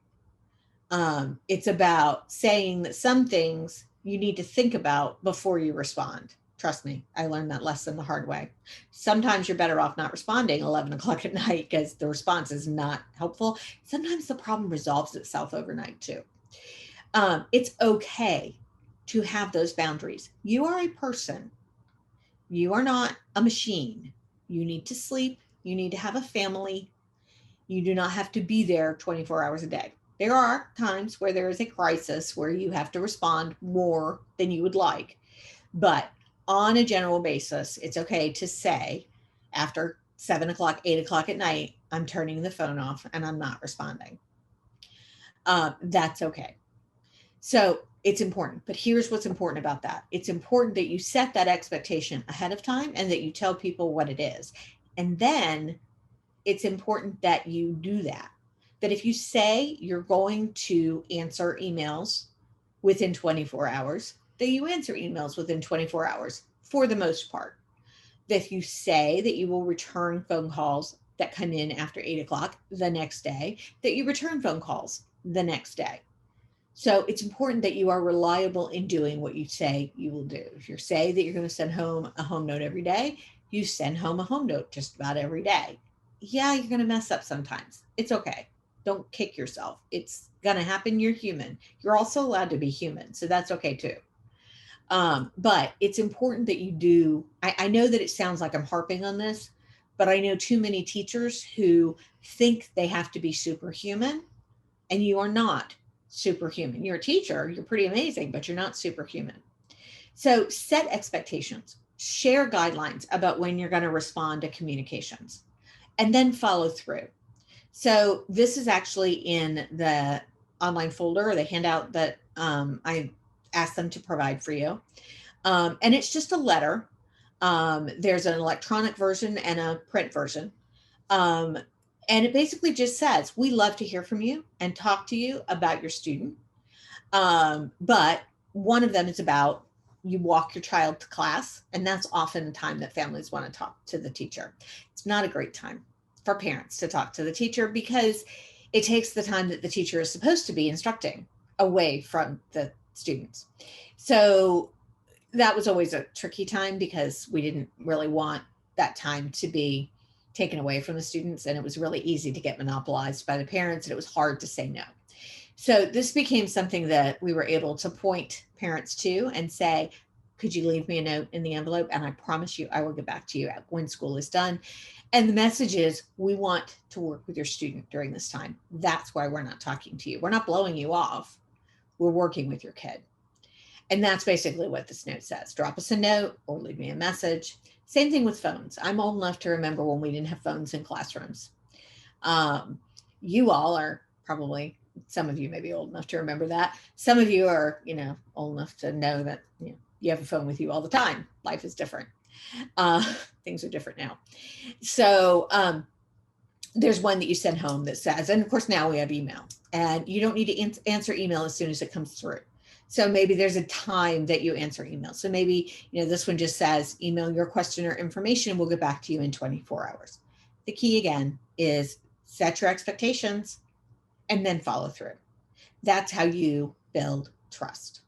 It's about saying that some things you need to think about before you respond. Trust me, I learned that lesson the hard way. Sometimes you're better off not responding 11 o'clock at night because the response is not helpful. Sometimes the problem resolves itself overnight too. It's okay to have those boundaries. You are a person. You are not a machine. You need to sleep. You need to have a family. You do not have to be there 24 hours a day. There are times where there is a crisis where you have to respond more than you would like. But on a general basis, it's okay to say after 7 o'clock, 8 o'clock at night, I'm turning the phone off and I'm not responding. That's okay. So it's important. But here's what's important about that. It's important that you set that expectation ahead of time and that you tell people what it is. And then it's important that you do that. That if you say you're going to answer emails within 24 hours, that you answer emails within 24 hours for the most part. That if you say that you will return phone calls that come in after 8 o'clock the next day, that you return phone calls the next day. So it's important that you are reliable in doing what you say you will do. If you say that you're going to send home a home note every day, you send home a home note just about every day. Yeah, you're going to mess up sometimes. It's okay. Don't kick yourself. It's going to happen. You're human. You're also allowed to be human. So that's okay too. But it's important that you do. I know that it sounds like I'm harping on this, but I know too many teachers who think they have to be superhuman, and you are not superhuman. You're a teacher, you're pretty amazing, but you're not superhuman. So set expectations, share guidelines about when you're going to respond to communications, and then follow through. So this is actually in the online folder or the handout that I asked them to provide for you. And it's just a letter. There's an electronic version and a print version. Um, and it basically just says, we love to hear from you and talk to you about your student. But one of them is about you walk your child to class, and that's often the time that families want to talk to the teacher. It's not a great time for parents to talk to the teacher because it takes the time that the teacher is supposed to be instructing away from the students. So that was always a tricky time because we didn't really want that time to be taken away from the students, and it was really easy to get monopolized by the parents, and it was hard to say no. So this became something that we were able to point parents to and say, could you leave me a note in the envelope? And I promise you, I will get back to you when school is done. And the message is, we want to work with your student during this time. That's why we're not talking to you. We're not blowing you off. We're working with your kid. And that's basically what this note says. Drop us a note or leave me a message. Same thing with phones. I'm old enough to remember when we didn't have phones in classrooms. You all are probably, some of you may be old enough to remember that. Some of you are, old enough to know that you have a phone with you all the time. Life is different. Things are different now. So there's one that you send home that says, and of course now we have email, and you don't need to answer email as soon as it comes through. So maybe there's a time that you answer email. So maybe, this one just says, email your question or information, and we'll get back to you in 24 hours. The key again is set your expectations and then follow through. That's how you build trust.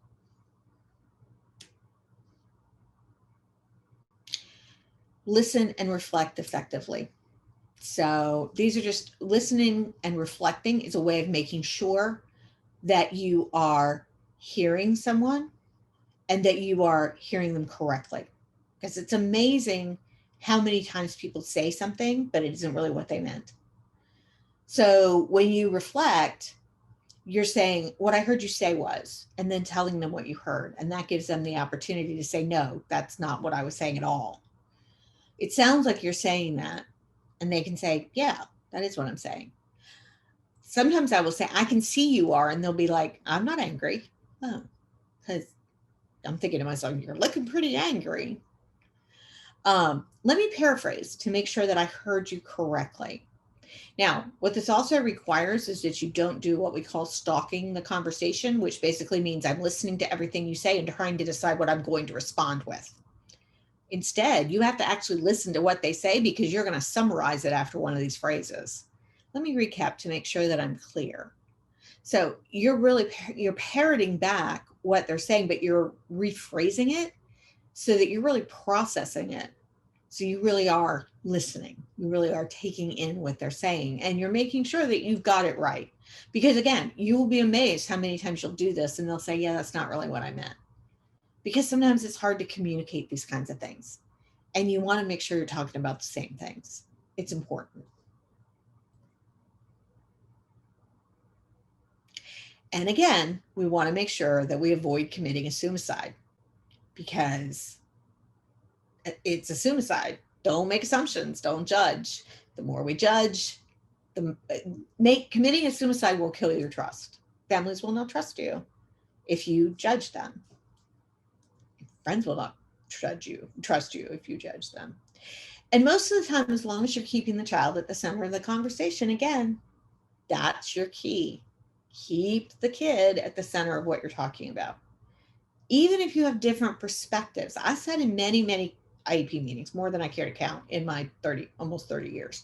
Listen and reflect effectively. So these are just listening and reflecting is a way of making sure that you are hearing someone and that you are hearing them correctly. Because it's amazing how many times people say something, but it isn't really what they meant. So when you reflect, you're saying, what I heard you say was, and then telling them what you heard. And that gives them the opportunity to say, no, that's not what I was saying at all. It sounds like you're saying that. And they can say, yeah, that is what I'm saying. Sometimes I will say, I can see you are, and they'll be like, I'm not angry. Oh, because I'm thinking to myself, you're looking pretty angry. Let me paraphrase to make sure that I heard you correctly. Now, what this also requires is that you don't do what we call stalking the conversation, which basically means I'm listening to everything you say and trying to decide what I'm going to respond with. Instead, you have to actually listen to what they say because you're going to summarize it after one of these phrases. Let me recap to make sure that I'm clear. So you're parroting back what they're saying, but you're rephrasing it so that you're really processing it. So you really are listening. You really are taking in what they're saying, and you're making sure that you've got it right. Because again, you will be amazed how many times you'll do this and they'll say, yeah, that's not really what I meant. Because sometimes it's hard to communicate these kinds of things. And you want to make sure you're talking about the same things. It's important. And again, we want to make sure that we avoid committing a suicide because it's a suicide. Don't make assumptions. Don't judge. The more we judge, committing a suicide will kill your trust. Families will not trust you if you judge them. Friends will not trust you if you judge them. And most of the time, as long as you're keeping the child at the center of the conversation, again, that's your key. Keep the kid at the center of what you're talking about. Even if you have different perspectives. I said in many, many IEP meetings, more than I care to count in my almost 30 years.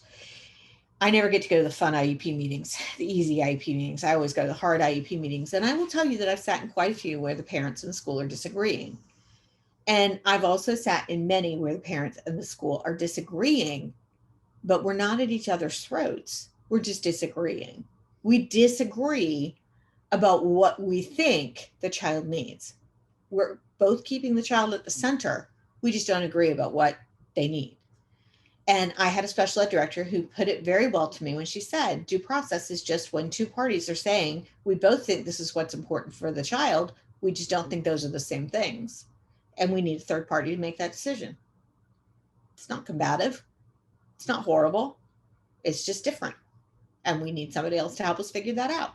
I never get to go to the fun IEP meetings, the easy IEP meetings. I always go to the hard IEP meetings. And I will tell you that I've sat in quite a few where the parents in the school are disagreeing. And I've also sat in many where the parents and the school are disagreeing, but we're not at each other's throats. We're just disagreeing. We disagree about what we think the child needs. We're both keeping the child at the center. We just don't agree about what they need. And I had a special ed director who put it very well to me when she said, due process is just when two parties are saying, we both think this is what's important for the child. We just don't think those are the same things. And we need a third party to make that decision. It's not combative. It's not horrible. It's just different. And we need somebody else to help us figure that out.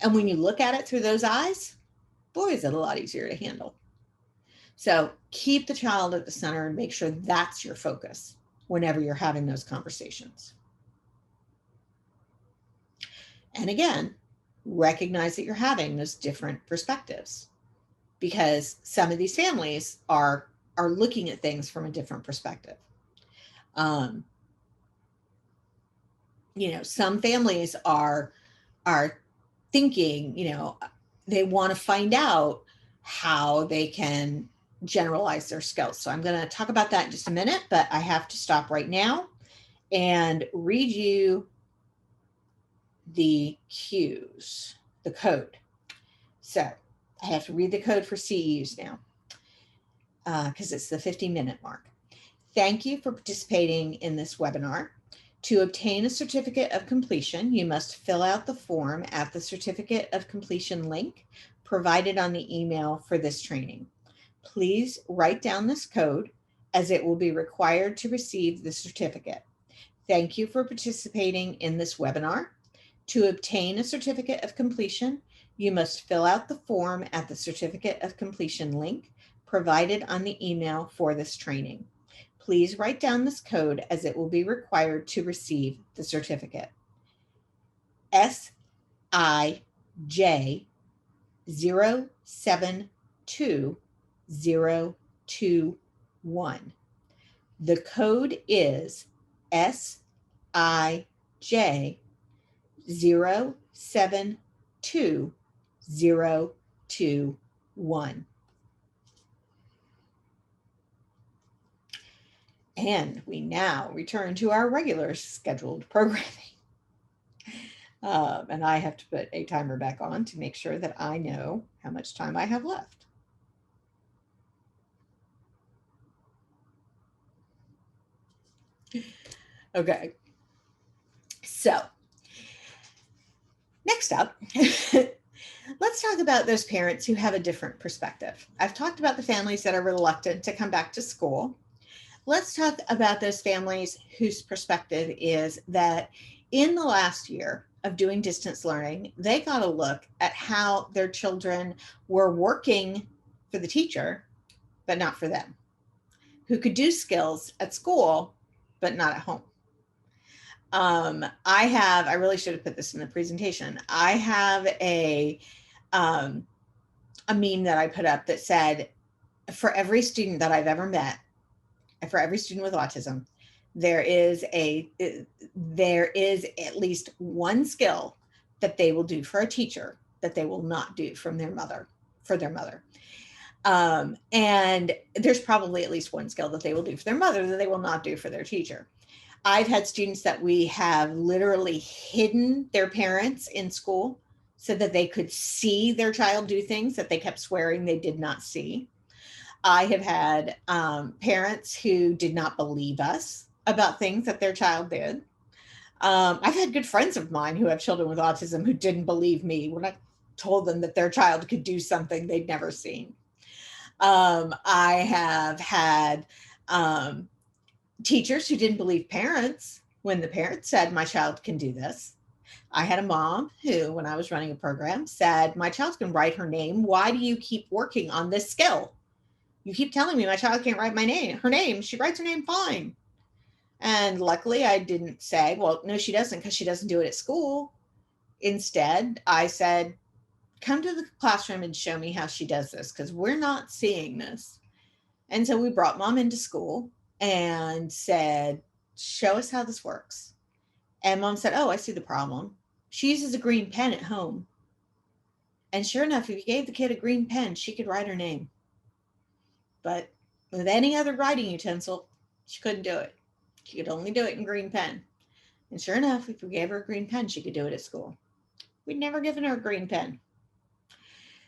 And when you look at it through those eyes, boy, is it a lot easier to handle. So keep the child at the center and make sure that's your focus whenever you're having those conversations. And again, recognize that you're having those different perspectives, because some of these families are looking at things from a different perspective. Some families are thinking, they want to find out how they can generalize their skills. So I'm going to talk about that in just a minute, but I have to stop right now and read you the cues, the code. So I have to read the code for CEUs now because it's the 50-minute mark. Thank you for participating in this webinar. To obtain a certificate of completion, you must fill out the form at the certificate of completion link provided on the email for this training. Please write down this code as it will be required to receive the certificate. Thank you for participating in this webinar. To obtain a certificate of completion, you must fill out the form at the certificate of completion link provided on the email for this training. Please write down this code as it will be required to receive the certificate. SIJ 072021. The code is SIJ 072021. And we now return to our regular scheduled programming. And I have to put a timer back on to make sure that I know how much time I have left. Okay. So next up, let's talk about those parents who have a different perspective. I've talked about the families that are reluctant to come back to school. Let's talk about those families whose perspective is that in the last year of doing distance learning, they got a look at how their children were working for the teacher, but not for them, who could do skills at school, but not at home. I really should have put this in the presentation. I have a meme that I put up that said, for every student that I've ever met, and for every student with autism, there is at least one skill that they will do for a teacher that they will not do for their mother. And there's probably at least one skill that they will do for their mother that they will not do for their teacher. I've had students that we have literally hidden their parents in school so that they could see their child do things that they kept swearing they did not see. I have had parents who did not believe us about things that their child did. I've had good friends of mine who have children with autism who didn't believe me when I told them that their child could do something they'd never seen. I have had teachers who didn't believe parents when the parents said, my child can do this. I had a mom who, when I was running a program, said, my child can write her name. Why do you keep working on this skill? You keep telling me my child can't write her name. She writes her name fine. And luckily I didn't say, well, no, she doesn't, because she doesn't do it at school. Instead, I said, come to the classroom and show me how she does this, because we're not seeing this. And so we brought mom into school and said, show us how this works. And mom said, "Oh, I see the problem. She uses a green pen at home." And sure enough, if you gave the kid a green pen, she could write her name. But with any other writing utensil, she couldn't do it. She could only do it in green pen. And sure enough, if we gave her a green pen, she could do it at school. We'd never given her a green pen.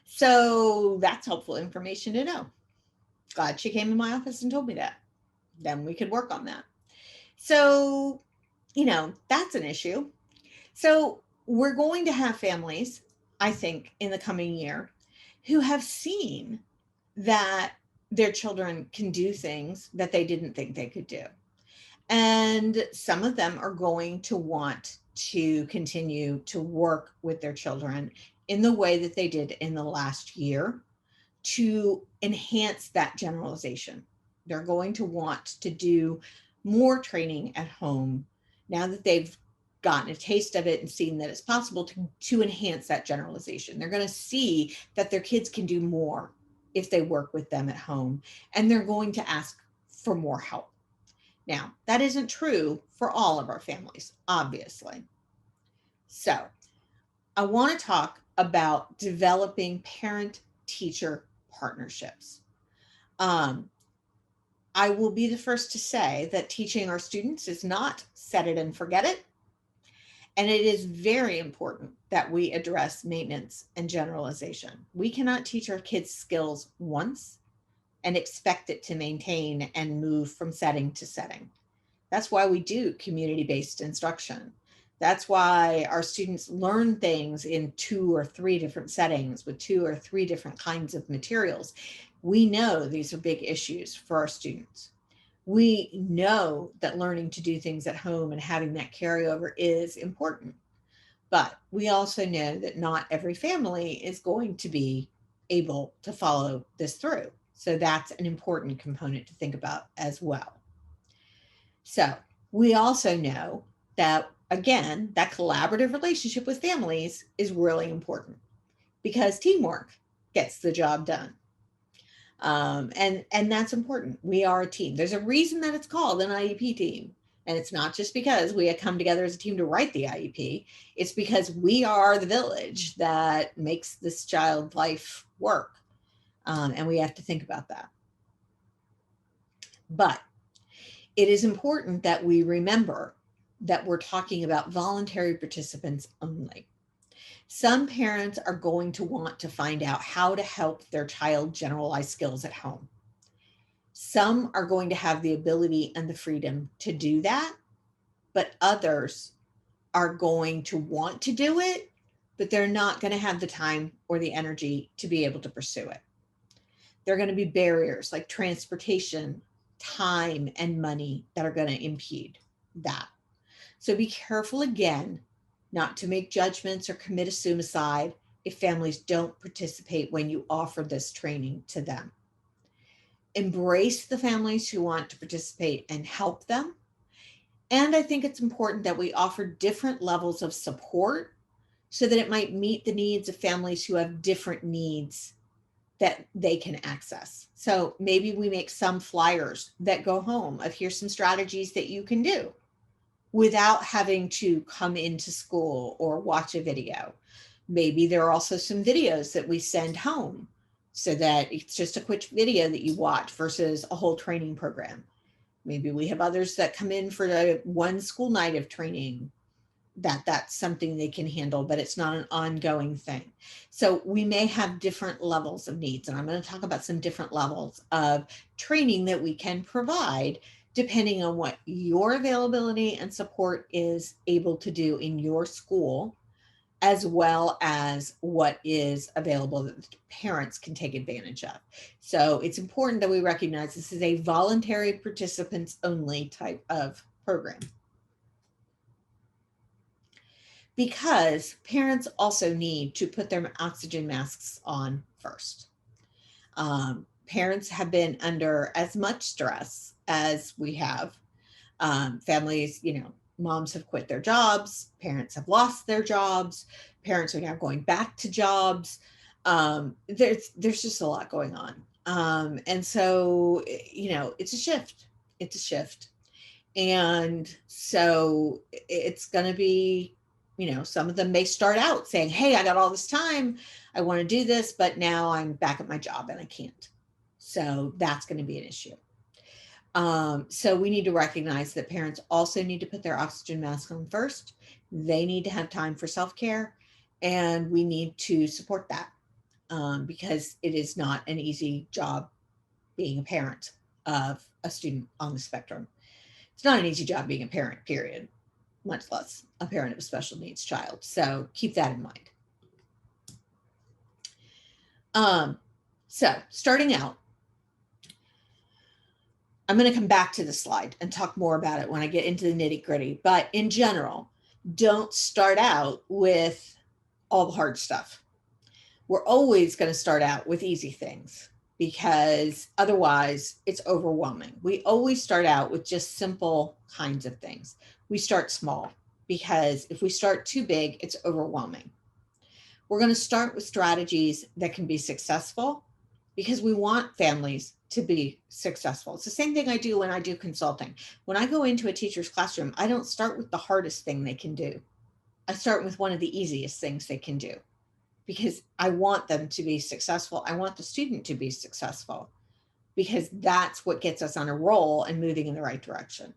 So that's helpful information to know. Glad she came in my office and told me that. Then we could work on that. So, that's an issue. So we're going to have families, I think, in the coming year who have seen that their children can do things that they didn't think they could do. And some of them are going to want to continue to work with their children in the way that they did in the last year to enhance that generalization. They're going to want to do more training at home now that they've gotten a taste of it and seen that it's possible to enhance that generalization. They're going to see that their kids can do more if they work with them at home, and they're going to ask for more help. Now, that isn't true for all of our families, obviously. So, I want to talk about developing parent teacher partnerships. Um, I will be the first to say that teaching our students is not set it and forget it. And it is very important that we address maintenance and generalization. We cannot teach our kids skills once and expect it to maintain and move from setting to setting. That's why we do community-based instruction. That's why our students learn things in 2 or 3 different settings with 2 or 3 different kinds of materials. We know these are big issues for our students. We know that learning to do things at home and having that carryover is important. But we also know that not every family is going to be able to follow this through. So that's an important component to think about as well. So we also know that, again, that collaborative relationship with families is really important because teamwork gets the job done. And that's important. We are a team. There's a reason that it's called an IEP team. And it's not just because we have come together as a team to write the IEP. It's because we are the village that makes this child life work. And we have to think about that. But it is important that we remember that we're talking about voluntary participants only. Some parents are going to want to find out how to help their child generalize skills at home. Some are going to have the ability and the freedom to do that, but others are going to want to do it, but they're not going to have the time or the energy to be able to pursue it. There are going to be barriers like transportation, time, and money that are going to impede that. So be careful again not to make judgments or commit a suicide if families don't participate when you offer this training to them. Embrace the families who want to participate and help them. And I think it's important that we offer different levels of support so that it might meet the needs of families who have different needs that they can access. So maybe we make some flyers that go home of here's some strategies that you can do without having to come into school or watch a video. Maybe there are also some videos that we send home so that it's just a quick video that you watch versus a whole training program. Maybe we have others that come in for one school night of training that's something they can handle, but it's not an ongoing thing. So we may have different levels of needs, and I'm going to talk about some different levels of training that we can provide depending on what your availability and support is able to do in your school, as well as what is available that parents can take advantage of. So it's important that we recognize this is a voluntary participants only type of program, because parents also need to put their oxygen masks on first. Parents have been under as much stress as we have. Families, moms have quit their jobs, parents have lost their jobs, parents are now going back to jobs. There's just a lot going on. And so, it's a shift. It's a shift. And so it's going to be, some of them may start out saying, hey, I got all this time, I want to do this, but now I'm back at my job and I can't. So that's going to be an issue. So we need to recognize that parents also need to put their oxygen mask on first. They need to have time for self-care, and we need to support that, because it is not an easy job being a parent of a student on the spectrum. It's not an easy job being a parent, period, much less a parent of a special needs child. So keep that in mind. So starting out, I'm going to come back to the slide and talk more about it when I get into the nitty gritty. But in general, don't start out with all the hard stuff. We're always going to start out with easy things, because otherwise it's overwhelming. We always start out with just simple kinds of things. We start small, because if we start too big, it's overwhelming. We're going to start with strategies that can be successful, because we want families to be successful. It's the same thing I do when I do consulting. When I go into a teacher's classroom, I don't start with the hardest thing they can do. I start with one of the easiest things they can do, because I want them to be successful. I want the student to be successful, because that's what gets us on a roll and moving in the right direction.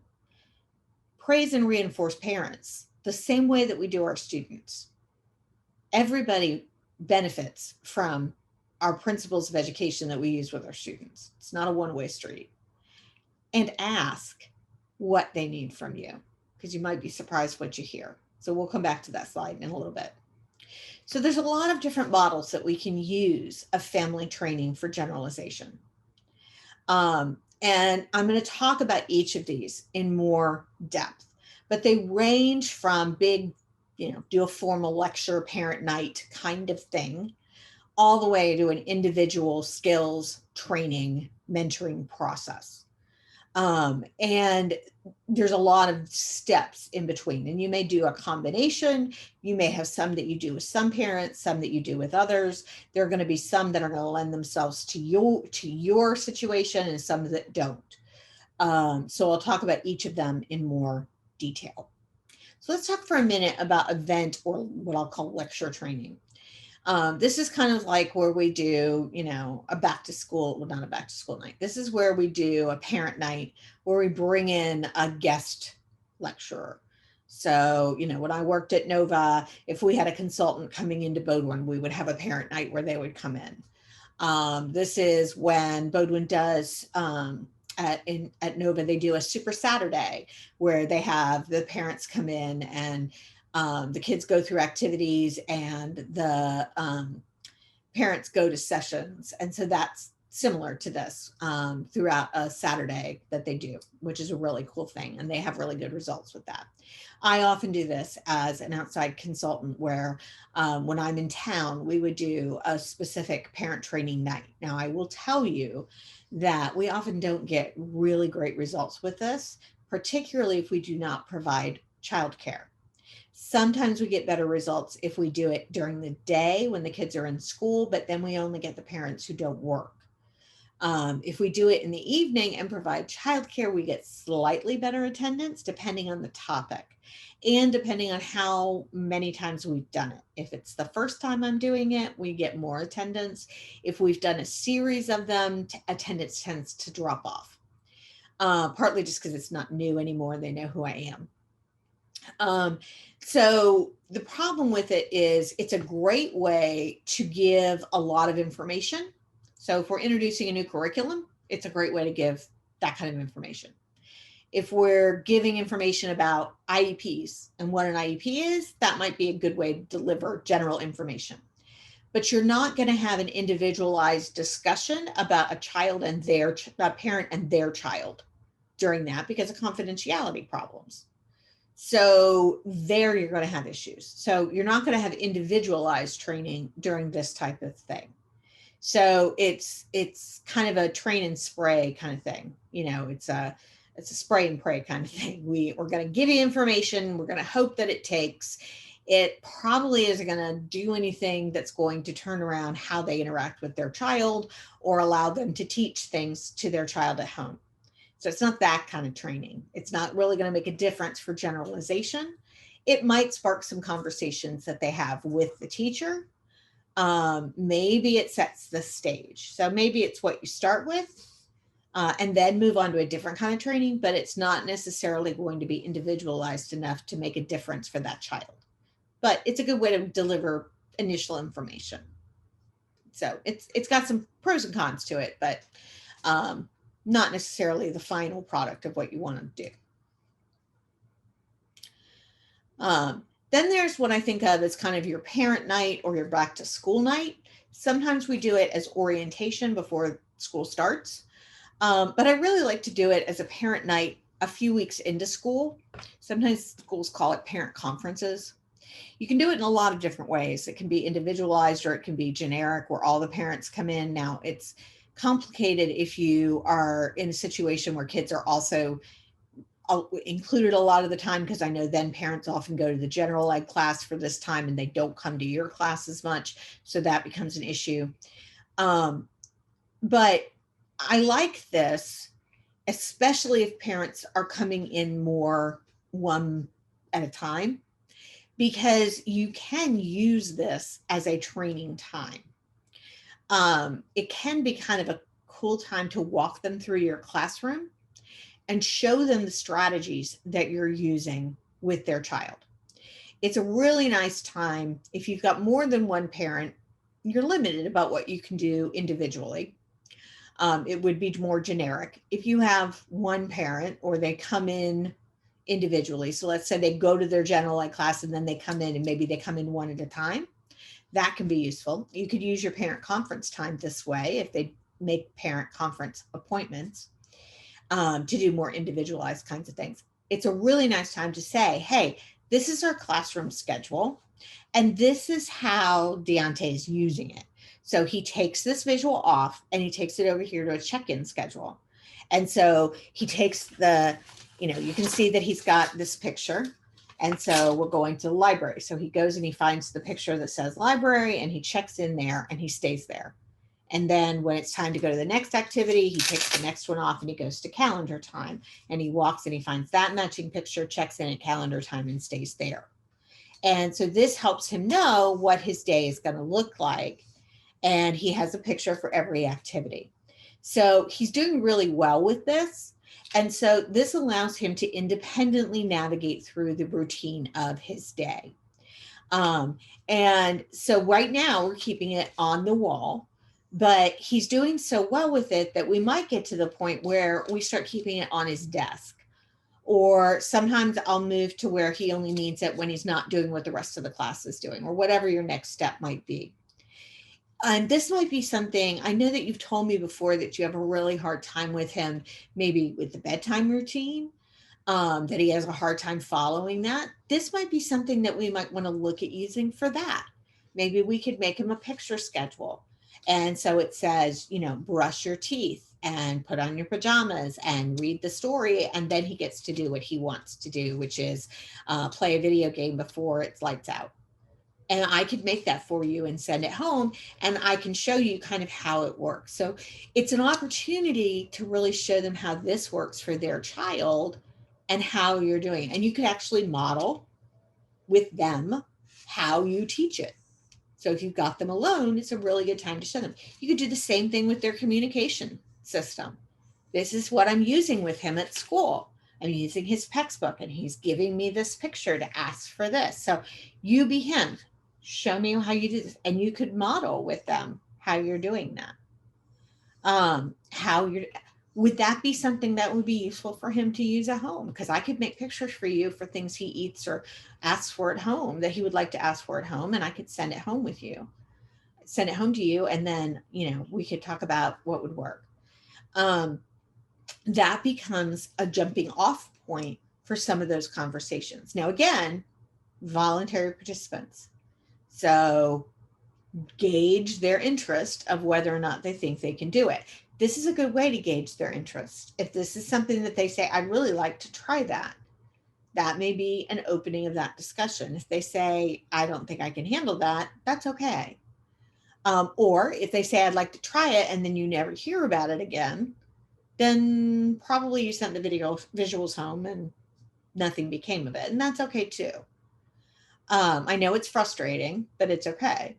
Praise and reinforce parents the same way that we do our students. Everybody benefits from our principles of education that we use with our students. It's not a one-way street. And ask what they need from you, because you might be surprised what you hear. So we'll come back to that slide in a little bit. So there's a lot of different models that we can use of family training for generalization. And I'm going to talk about each of these in more depth, but they range from big, do a formal lecture, parent night kind of thing, all the way to an individual skills training, mentoring process. And there's a lot of steps in between, and you may do a combination. You may have some that you do with some parents, some that you do with others. There are going to be some that are going to lend themselves to your situation, and some that don't. So I'll talk about each of them in more detail. So let's talk for a minute about event, or what I'll call lecture training. This is kind of like where we do, a back to school, well, not a back to school night. This is where we do a parent night, where we bring in a guest lecturer. So, when I worked at Nova, if we had a consultant coming into Bodwin, we would have a parent night where they would come in. This is when Bodwin does, at Nova, they do a Super Saturday, where they have the parents come in, and the kids go through activities, and the parents go to sessions. And so that's similar to this, throughout a Saturday that they do, which is a really cool thing. And they have really good results with that. I often do this as an outside consultant, where when I'm in town, we would do a specific parent training night. Now, I will tell you that we often don't get really great results with this, particularly if we do not provide childcare. Sometimes we get better results if we do it during the day when the kids are in school, but then we only get the parents who don't work. If we do it in the evening and provide childcare, we get slightly better attendance, depending on the topic and depending on how many times we've done it. If it's the first time I'm doing it, we get more attendance. If we've done a series of them, attendance tends to drop off, partly just because it's not new anymore. They know who I am. So the problem with it is it's a great way to give a lot of information. So if we're introducing a new curriculum, it's a great way to give that kind of information. If we're giving information about IEPs and what an IEP is, that might be a good way to deliver general information. But you're not going to have an individualized discussion about a child and a parent and their child during that, because of confidentiality problems. So there you're going to have issues. So you're not going to have individualized training during this type of thing. So it's kind of a train and spray kind of thing. It's a spray and pray kind of thing. We're going to give you information. We're going to hope that it takes. It probably isn't going to do anything that's going to turn around how they interact with their child or allow them to teach things to their child at home. So it's not that kind of training. It's not really going to make a difference for generalization. It might spark some conversations that they have with the teacher. Maybe it sets the stage. So maybe it's what you start with and then move on to a different kind of training, but it's not necessarily going to be individualized enough to make a difference for that child. But it's a good way to deliver initial information. So it's got some pros and cons to it, but not necessarily the final product of what you want to do. Then there's what I think of as kind of your parent night or your back to school night. Sometimes we do it as orientation before school starts, but I really like to do it as a parent night a few weeks into school. Sometimes schools call it parent conferences. You can do it in a lot of different ways. It can be individualized or it can be generic where all the parents come in. Now, it's complicated if you are in a situation where kids are also included a lot of the time, because I know then parents often go to the general ed class for this time and they don't come to your class as much. So that becomes an issue. But I like this, especially if parents are coming in more one at a time, because you can use this as a training time. It can be kind of a cool time to walk them through your classroom and show them the strategies that you're using with their child. It's a really nice time. If you've got more than one parent, you're limited about what you can do individually. It would be more generic. If you have one parent or they come in individually, so let's say they go to their general ed class and then they come in and maybe they come in one at a time, that can be useful. You could use your parent conference time this way if they make parent conference appointments to do more individualized kinds of things. It's a really nice time to say, hey, this is our classroom schedule, and this is how Deontay is using it. So he takes this visual off and he takes it over here to a check-in schedule. And so he takes the, you can see that he's got this picture. And so we're going to the library. So he goes and he finds the picture that says library and he checks in there and he stays there. And then when it's time to go to the next activity, he takes the next one off and he goes to calendar time and he walks and he finds that matching picture, checks in at calendar time and stays there. And so this helps him know what his day is going to look like. And he has a picture for every activity. So he's doing really well with this. And so this allows him to independently navigate through the routine of his day. And so right now we're keeping it on the wall, but he's doing so well with it that we might get to the point where we start keeping it on his desk. Or sometimes I'll move to where he only needs it when he's not doing what the rest of the class is doing, or whatever your next step might be. And this might be something, I know that you've told me before that you have a really hard time with him, maybe with the bedtime routine, that he has a hard time following that. This might be something that we might want to look at using for that. Maybe we could make him a picture schedule. And so it says, brush your teeth and put on your pajamas and read the story. And then he gets to do what he wants to do, which is play a video game before it's lights out. And I could make that for you and send it home, and I can show you kind of how it works. So it's an opportunity to really show them how this works for their child and how you're doing it. And you could actually model with them how you teach it. So if you've got them alone, it's a really good time to show them. You could do the same thing with their communication system. This is what I'm using with him at school. I'm using his textbook and he's giving me this picture to ask for this. So you be him. Show me how you do this. And you could model with them how you're doing that. Would that be something that would be useful for him to use at home? Because I could make pictures for you for things he eats or asks for at home that he would like to ask for at home. And I could send it home to you. And then, we could talk about what would work. That becomes a jumping off point for some of those conversations. Now, again, voluntary participants. So gauge their interest of whether or not they think they can do it. This is a good way to gauge their interest. If this is something that they say, I'd really like to try that, that may be an opening of that discussion. If they say, I don't think I can handle that, that's okay. Or if they say, I'd like to try it, and then you never hear about it again, then probably you sent the visuals home and nothing became of it. And that's okay too. I know it's frustrating, but it's okay.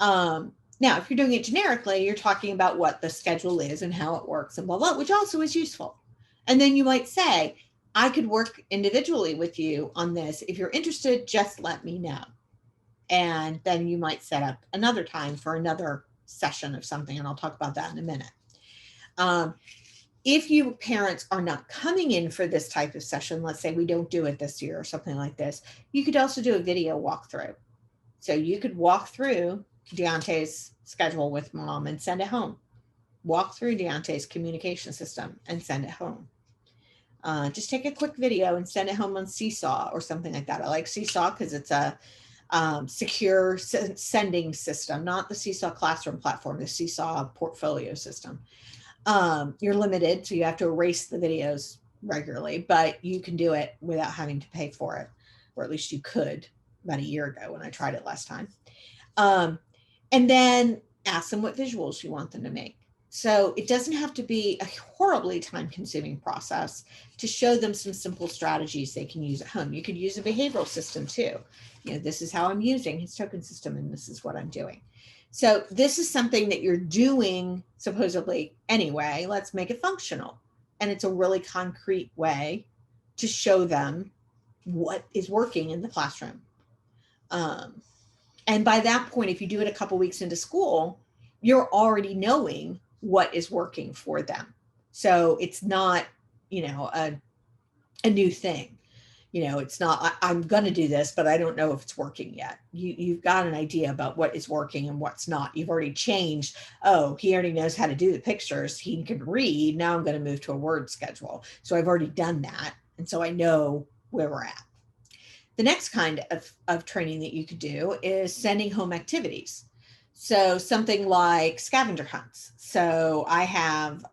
Now, if you're doing it generically, you're talking about what the schedule is and how it works and blah, blah, which also is useful. And then you might say, I could work individually with you on this. If you're interested, just let me know. And then you might set up another time for another session of something. And I'll talk about that in a minute. If you parents are not coming in for this type of session, let's say we don't do it this year or something like this, you could also do a video walkthrough. So you could walk through Deontay's schedule with mom and send it home. Walk through Deontay's communication system and send it home. Just take a quick video and send it home on Seesaw or something like that. I like Seesaw because it's a secure sending system, not the Seesaw classroom platform, the Seesaw portfolio system. You're limited, so you have to erase the videos regularly, but you can do it without having to pay for it, or at least you could about a year ago when I tried it last time. And then ask them what visuals you want them to make. So it doesn't have to be a horribly time-consuming process to show them some simple strategies they can use at home. You could use a behavioral system too. You know, this is how I'm using his token system and this is what I'm doing. So this is something that you're doing supposedly anyway. Let's make it functional. And it's a really concrete way to show them what is working in the classroom. And by that point, if you do it a couple weeks into school, you're already knowing what is working for them. So it's not, you know, a new thing. You know, it's not, I'm going to do this, but I don't know if it's working yet. You've got an idea about what is working and what's not. You've already changed. Oh, he already knows how to do the pictures. He can read. Now I'm going to move to a word schedule. So I've already done that. And so I know where we're at. The next kind of training that you could do is sending home activities. So something like scavenger hunts. So I have,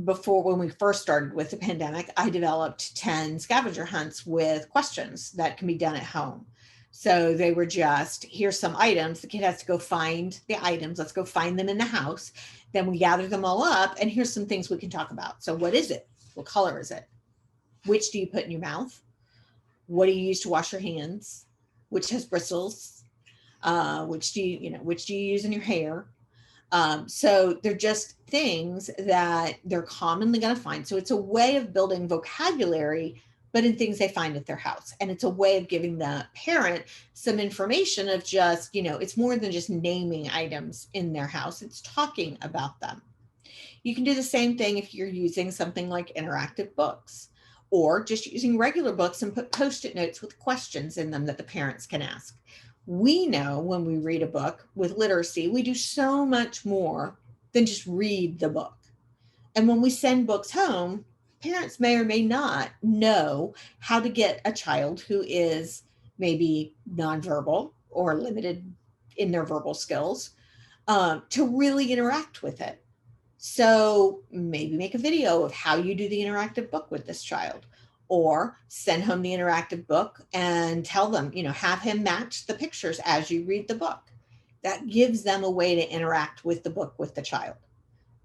before, when we first started with the pandemic, I developed 10 scavenger hunts with questions that can be done at home. So they were just, here's some items. The kid has to go find the items. Let's go find them in the house. Then we gather them all up and here's some things we can talk about. So what is it? What color is it? Which do you put in your mouth? What do you use to wash your hands? Which has bristles? Which do you use in your hair? So they're just things that they're commonly going to find. So it's a way of building vocabulary, but in things they find at their house. And it's a way of giving the parent some information of just, you know, it's more than just naming items in their house. It's talking about them. You can do the same thing if you're using something like interactive books, or just using regular books and put Post-it notes with questions in them that the parents can ask. We know when we read a book with literacy, we do so much more than just read the book. And when we send books home, parents may or may not know how to get a child who is maybe nonverbal or limited in their verbal skills to really interact with it. So maybe make a video of how you do the interactive book with this child, or send home the interactive book and tell them, you know, have him match the pictures as you read the book. That gives them a way to interact with the book with the child.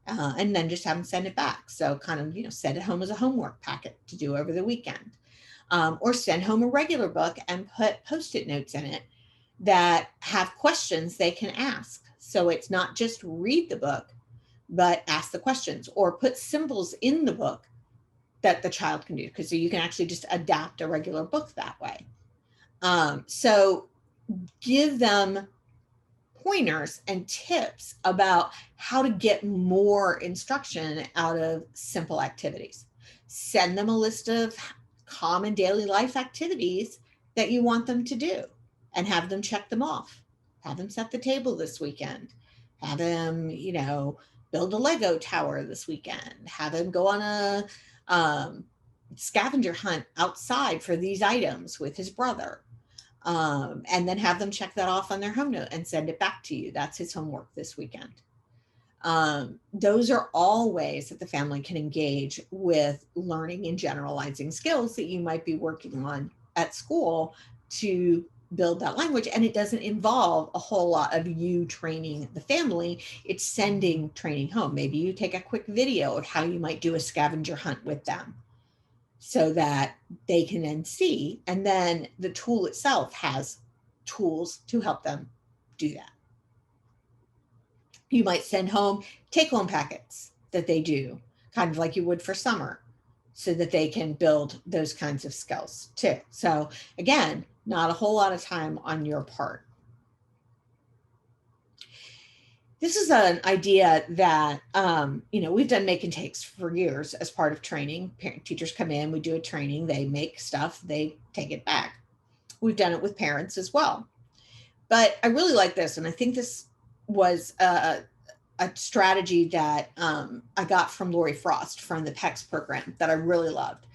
And then just have them send it back. So kind of, you know, send it home as a homework packet to do over the weekend. Or send home a regular book and put Post-it notes in it that have questions they can ask. So it's not just read the book, but ask the questions, or put symbols in the book that the child can do, because so you can actually just adapt a regular book that way. So give them pointers and tips about how to get more instruction out of simple activities. Send them a list of common daily life activities that you want them to do and have them check them off. Have them set the table this weekend. Have them, you know, build a Lego tower this weekend. Have them go on a scavenger hunt outside for these items with his brother. And then have them check that off on their home note and send it back to you. That's his homework this weekend. Those are all ways that the family can engage with learning and generalizing skills that you might be working on at school to build that language, and it doesn't involve a whole lot of you training the family. It's sending training home. Maybe you take a quick video of how you might do a scavenger hunt with them so that they can then see, and then the tool itself has tools to help them do that. You might send home take-home packets that they do, kind of like you would for summer, so that they can build those kinds of skills too. So again, not a whole lot of time on your part. This is an idea that, we've done make and takes for years as part of training. Teachers come in, we do a training, they make stuff, they take it back. We've done it with parents as well. But I really like this, and I think this was a strategy that I got from Lori Frost from the PECS program that I really loved.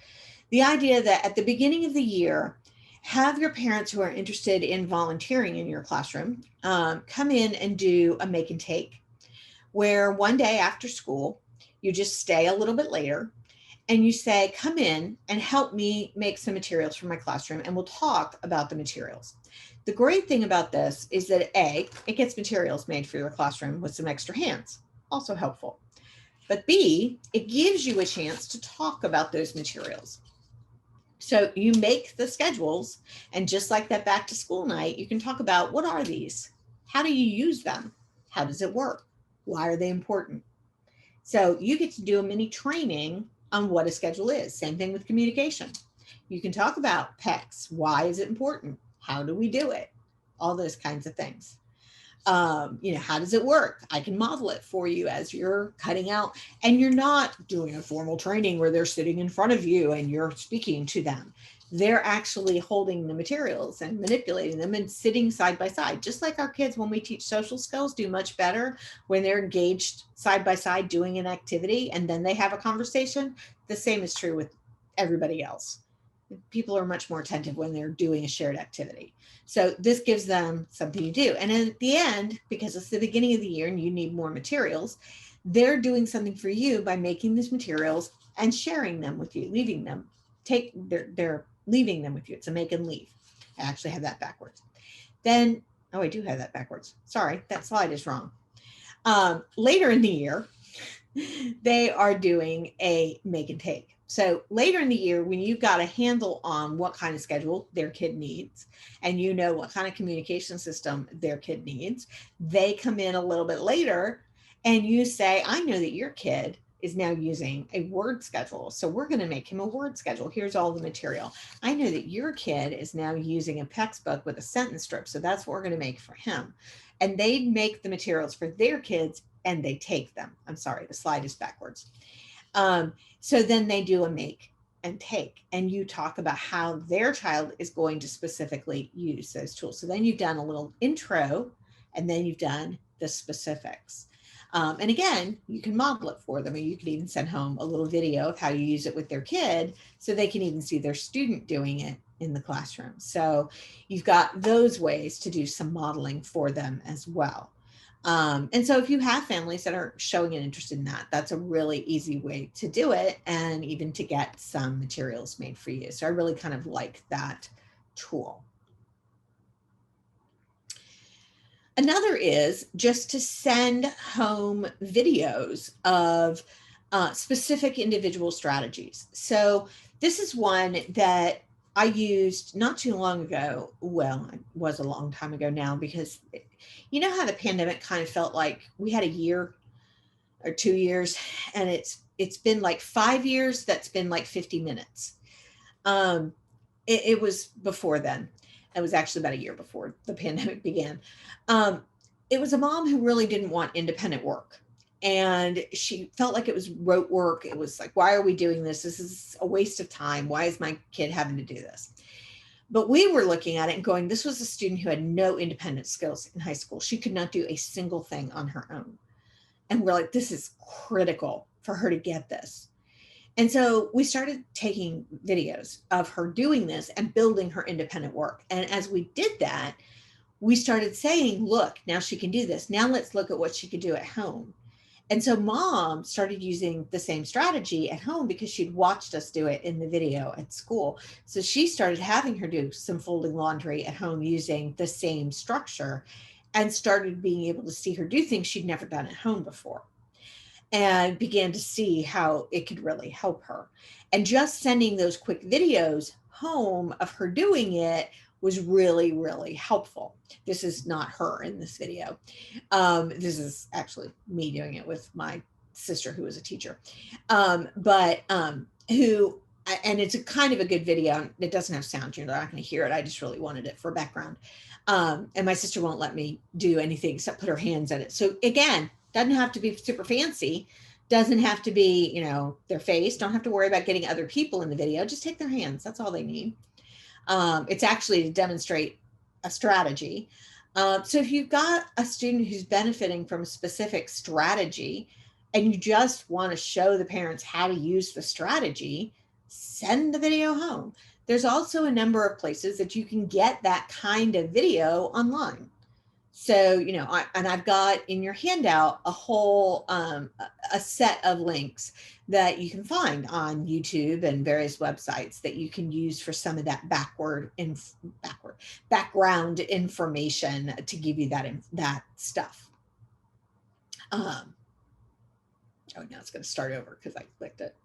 The idea that at the beginning of the year, have your parents who are interested in volunteering in your classroom come in and do a make and take, where one day after school, you just stay a little bit later and you say, come in and help me make some materials for my classroom, and we'll talk about the materials. The great thing about this is that A, it gets materials made for your classroom with some extra hands, also helpful. But B, it gives you a chance to talk about those materials. So you make the schedules, and just like that back to school night, you can talk about, what are these? How do you use them? How does it work? Why are they important? So you get to do a mini training on what a schedule is. Same thing with communication. You can talk about PECS. Why is it important? How do we do it? All those kinds of things. How does it work? I can model it for you as you're cutting out, and you're not doing a formal training where they're sitting in front of you and you're speaking to them. They're actually holding the materials and manipulating them and sitting side by side, just like our kids, when we teach social skills, do much better when they're engaged side by side doing an activity and then they have a conversation. The same is true with everybody else. People are much more attentive when they're doing a shared activity. So this gives them something to do. And at the end, because it's the beginning of the year and you need more materials, they're doing something for you by making these materials and sharing them with you, leaving them. They're leaving them with you. It's a make and leave. I actually have that backwards. Then, I do have that backwards. Sorry, that slide is wrong. Later in the year, they are doing a make and take. So later in the year, when you've got a handle on what kind of schedule their kid needs, and you know what kind of communication system their kid needs, they come in a little bit later and you say, I know that your kid is now using a word schedule, so we're going to make him a word schedule. Here's all the material. I know that your kid is now using a PECS book with a sentence strip, so that's what we're going to make for him. And they make the materials for their kids and they take them. I'm sorry, the slide is backwards. So then they do a make and take, and you talk about how their child is going to specifically use those tools. So then you've done a little intro, and then you've done the specifics. And again, you can model it for them, or you could even send home a little video of how you use it with their kid so they can even see their student doing it in the classroom. So you've got those ways to do some modeling for them as well. And so if you have families that are showing an interest in that, that's a really easy way to do it, and even to get some materials made for you. So I really kind of like that tool. Another is just to send home videos of specific individual strategies. So this is one that I used not too long ago. Well, it was a long time ago now, because you know how the pandemic kind of felt like we had a year or 2 years, and it's been like 5 years. That's been like 50 minutes. It was before then. It was actually about a year before the pandemic began. It was a mom who really didn't want independent work. And she felt like it was rote work. It was like, why are we doing this? This is a waste of time. Why is my kid having to do this? But we were looking at it and going, this was a student who had no independent skills in high school. She could not do a single thing on her own. And we're like, this is critical for her to get this. And so we started taking videos of her doing this and building her independent work. And as we did that, we started saying, look, now she can do this. Now let's look at what she could do at home. And so mom started using the same strategy at home because she'd watched us do it in the video at school. So she started having her do some folding laundry at home using the same structure, and started being able to see her do things she'd never done at home before, and began to see how it could really help her. And just sending those quick videos home of her doing it was really, really helpful. This is not her in this video. This is actually me doing it with my sister, who is a teacher, but who, and it's a kind of a good video. It doesn't have sound. You're not going to hear it. I just really wanted it for background. And my sister won't let me do anything except put her hands in it. So again, doesn't have to be super fancy. Doesn't have to be, their face. Don't have to worry about getting other people in the video. Just take their hands. That's all they need. It's actually to demonstrate a strategy. So if you've got a student who's benefiting from a specific strategy and you just want to show the parents how to use the strategy, send the video home. There's also a number of places that you can get that kind of video online. So, and I've got in your handout a whole a set of links that you can find on YouTube and various websites that you can use for some of that background information to give you that stuff. Oh, now it's going to start over because I clicked it.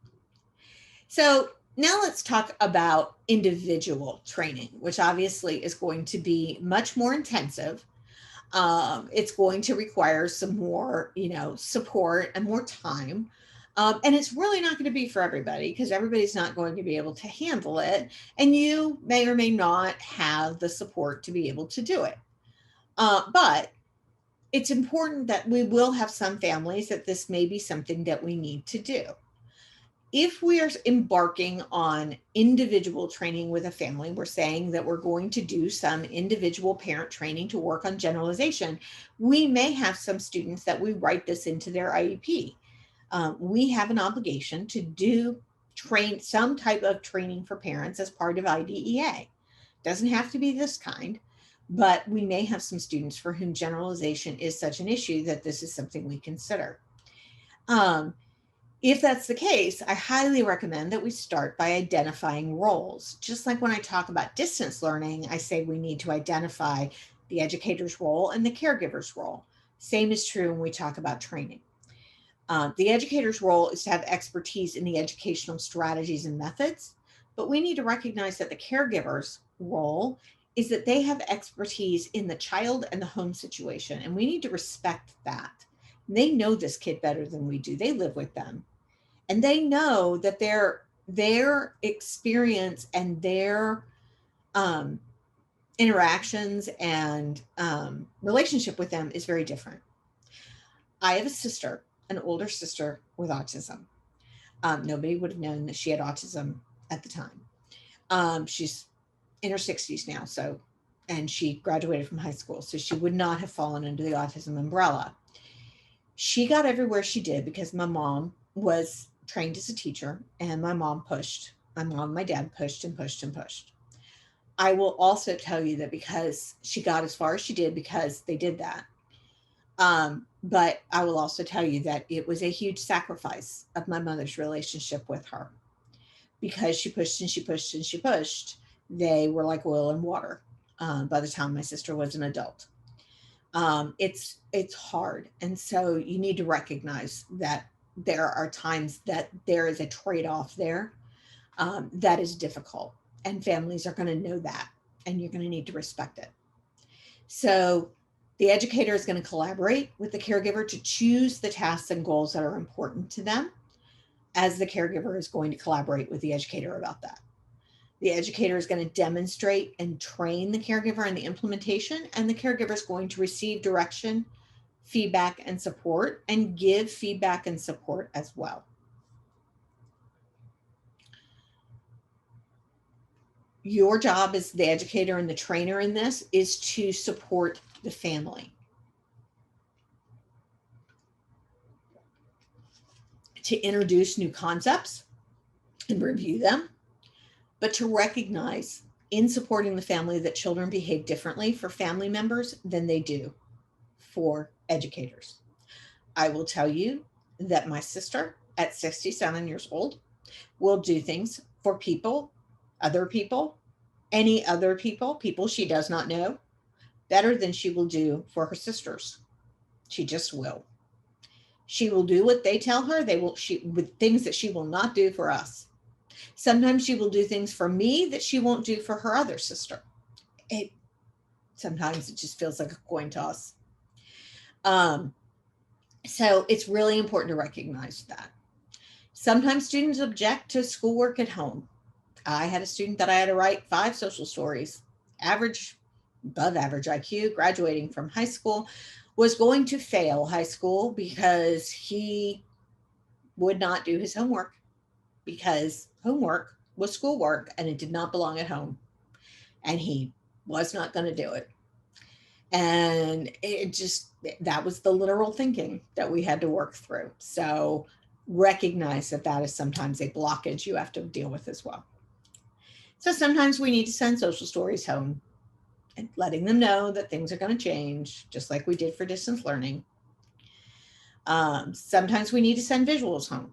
So now let's talk about individual training, which obviously is going to be much more intensive. It's going to require some more, support and more time. And it's really not going to be for everybody, because everybody's not going to be able to handle it. And you may or may not have the support to be able to do it. But it's important that we will have some families that this may be something that we need to do. If we are embarking on individual training with a family, we're saying that we're going to do some individual parent training to work on generalization. We may have some students that we write this into their IEP. We have an obligation to train some type of training for parents as part of IDEA. Doesn't have to be this kind, but we may have some students for whom generalization is such an issue that this is something we consider. If that's the case, I highly recommend that we start by identifying roles. Just like when I talk about distance learning, I say we need to identify the educator's role and the caregiver's role. Same is true when we talk about training. The educator's role is to have expertise in the educational strategies and methods, but we need to recognize that the caregiver's role is that they have expertise in the child and the home situation, and we need to respect that. They know this kid better than we do. They live with them. And they know that their experience and their interactions and relationship with them is very different. I have a sister, an older sister with autism. Nobody would have known that she had autism at the time. She's in her 60s now, and she graduated from high school, so she would not have fallen under the autism umbrella. She got everywhere she did because my mom was trained as a teacher, and my mom pushed. My dad pushed and pushed and pushed. I will also tell you that because she got as far as she did because they did that. But I will also tell you that it was a huge sacrifice of my mother's relationship with her, because she pushed and she pushed and she pushed. They were like oil and water by the time my sister was an adult. It's hard. And so you need to recognize that there are times that there is a trade-off there that is difficult, and families are going to know that, and you're going to need to respect it. So the educator is going to collaborate with the caregiver to choose the tasks and goals that are important to them, as the caregiver is going to collaborate with the educator about that. The educator is going to demonstrate and train the caregiver in the implementation, and the caregiver is going to receive direction, feedback, and support, and give feedback and support as well. Your job as the educator and the trainer in this is to support the family, to introduce new concepts and review them, but to recognize in supporting the family that children behave differently for family members than they do for educators. I will tell you that my sister at 67 years old will do things for people, other people, any other people, people she does not know, better than she will do for her sisters. She just will. She will do what they tell her. They will she with things that she will not do for us. Sometimes she will do things for me that she won't do for her other sister. It sometimes it just feels like a coin toss. Um, so it's really important to recognize that. Sometimes students object to schoolwork at home. I had a student that I had to write 5 social stories, average, above average IQ, graduating from high school, was going to fail high school because he would not do his homework, because homework was schoolwork and it did not belong at home. And he was not going to do it. And it just, that was the literal thinking that we had to work through. So recognize that that is sometimes a blockage you have to deal with as well. So sometimes we need to send social stories home and letting them know that things are going to change, just like we did for distance learning. Sometimes we need to send visuals home.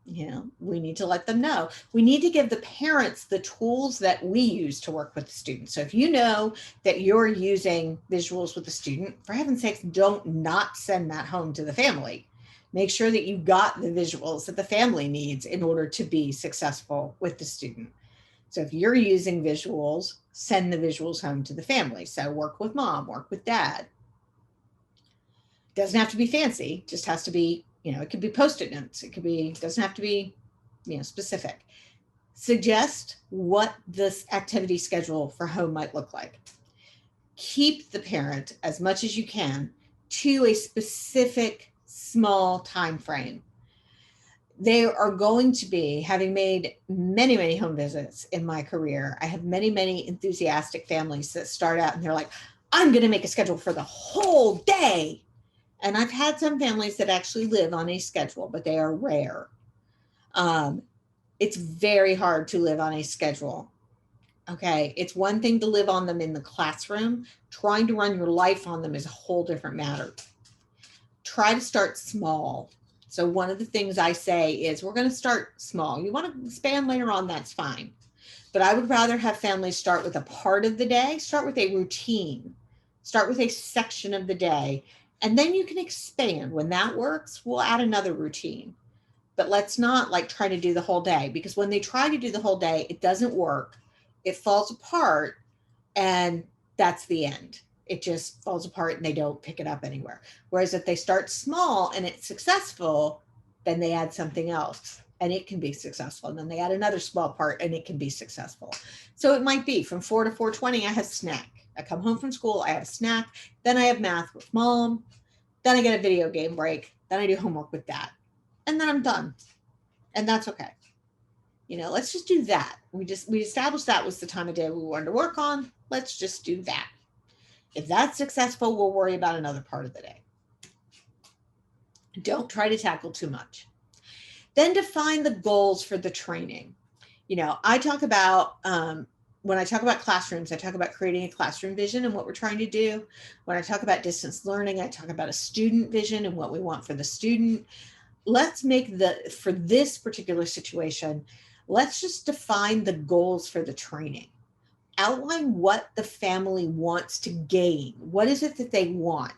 You know, we need to let them know. We need to give the parents the tools that we use to work with the students. So if you know that you're using visuals with the student, for heaven's sakes, don't not send that home to the family. Make sure that you got the visuals that the family needs in order to be successful with the student. So if you're using visuals, send the visuals home to the family. So work with mom, work with dad. Doesn't have to be fancy, just has to be, you know, it could be Post-it notes. It could be, doesn't have to be, you know, specific. Suggest what this activity schedule for home might look like. Keep the parent as much as you can to a specific small time frame. They are going to be, having made many, many home visits in my career, I have many, many enthusiastic families that start out and they're like, I'm going to make a schedule for the whole day. And I've had some families that actually live on a schedule, but they are rare. It's very hard to live on a schedule. Okay. It's one thing to live on them in the classroom. Trying to run your life on them is a whole different matter. Try to start small. So one of the things I say is we're going to start small. You want to expand later on, that's fine. But I would rather have families start with a part of the day, start with a routine, start with a section of the day, and then you can expand. When that works, we'll add another routine. But let's not like try to do the whole day, because when they try to do the whole day, it doesn't work. It falls apart, and that's the end. It just falls apart and they don't pick it up anywhere. Whereas if they start small and it's successful, then they add something else and it can be successful. And then they add another small part and it can be successful. So it might be from 4 to 4:20, I have snack. I come home from school, I have a snack. Then I have math with mom. Then I get a video game break. Then I do homework with dad. And then I'm done. And that's okay. You know, let's just do that. We established that was the time of day we wanted to work on. Let's just do that. If that's successful, we'll worry about another part of the day. Don't try to tackle too much. Then define the goals for the training. You know, I talk about, when I talk about classrooms, I talk about creating a classroom vision and what we're trying to do. When I talk about distance learning, I talk about a student vision and what we want for the student. Let's make for this particular situation, let's just define the goals for the training. Outline what the family wants to gain. What is it that they want?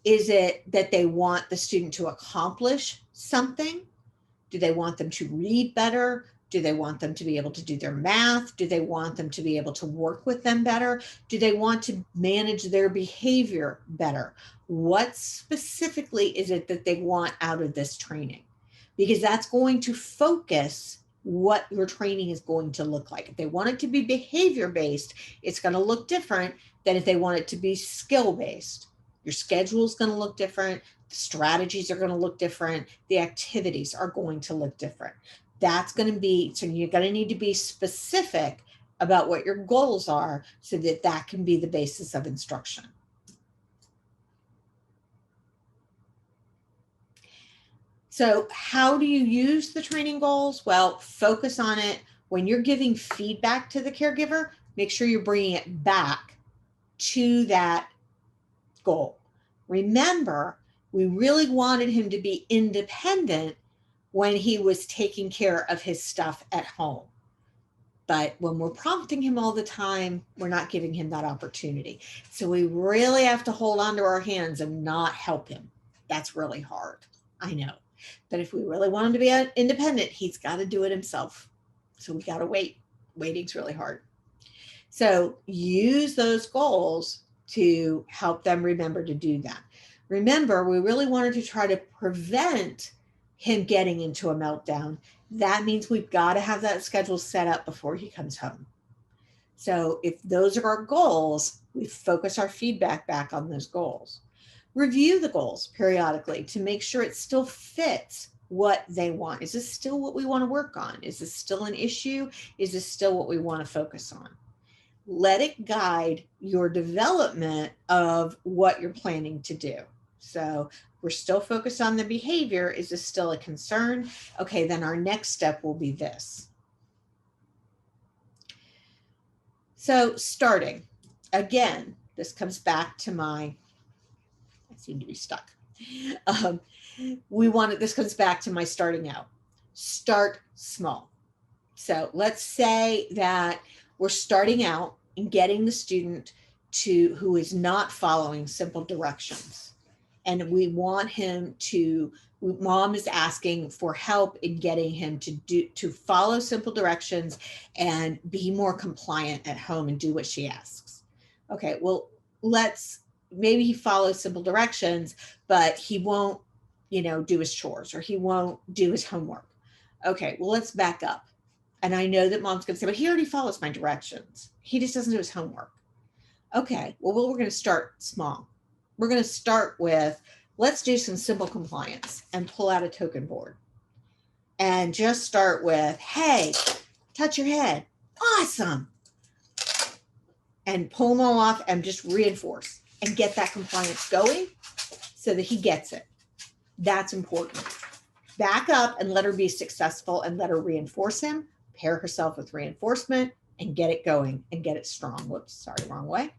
Is it that they want the student to accomplish something? Do they want them to read better? Do they want them to be able to do their math? Do they want them to be able to work with them better? Do they want to manage their behavior better? What specifically is it that they want out of this training? Because that's going to focus what your training is going to look like. If they want it to be behavior-based, it's going to look different than if they want it to be skill-based. Your schedule is going to look different. The strategies are going to look different. The activities are going to look different. That's going to be, so you're going to need to be specific about what your goals are so that that can be the basis of instruction. So how do you use the training goals? Well, focus on it. When you're giving feedback to the caregiver, make sure you're bringing it back to that goal. Remember We really wanted him to be independent when he was taking care of his stuff at home. But when we're prompting him all the time, we're not giving him that opportunity. So we really have to hold on to our hands and not help him. That's really hard. I know. But if we really want him to be independent, he's got to do it himself. So we got to wait. Waiting's really hard. So use those goals to help them remember to do that. Remember, we really wanted to try to prevent him getting into a meltdown. That means we've got to have that schedule set up before he comes home. So if those are our goals, we focus our feedback back on those goals. Review the goals periodically to make sure it still fits what they want. Is this still what we want to work on? Is this still an issue? Is this still what we want to focus on? Let it guide your development of what you're planning to do. So we're still focused on the behavior. Is this still a concern? Okay, then our next step will be this. So starting, again, this comes back to I seem to be stuck. This comes back to my starting out. Start small. So let's say that we're starting out and getting the student who is not following simple directions. And we want him mom is asking for help in getting him to follow simple directions and be more compliant at home and do what she asks. Okay, well, maybe he follows simple directions, but he won't, do his chores, or he won't do his homework. Okay, well, let's back up. And I know that mom's going to say, but he already follows my directions. He just doesn't do his homework. Okay, well, we're going to start small. We're going to start with, let's do some simple compliance and pull out a token board. And just start with, hey, touch your head. Awesome. And pull them all off and just reinforce and get that compliance going so that he gets it. That's important. Back up and let her be successful and let her reinforce him, pair herself with reinforcement and get it going and get it strong. Whoops, sorry, wrong way.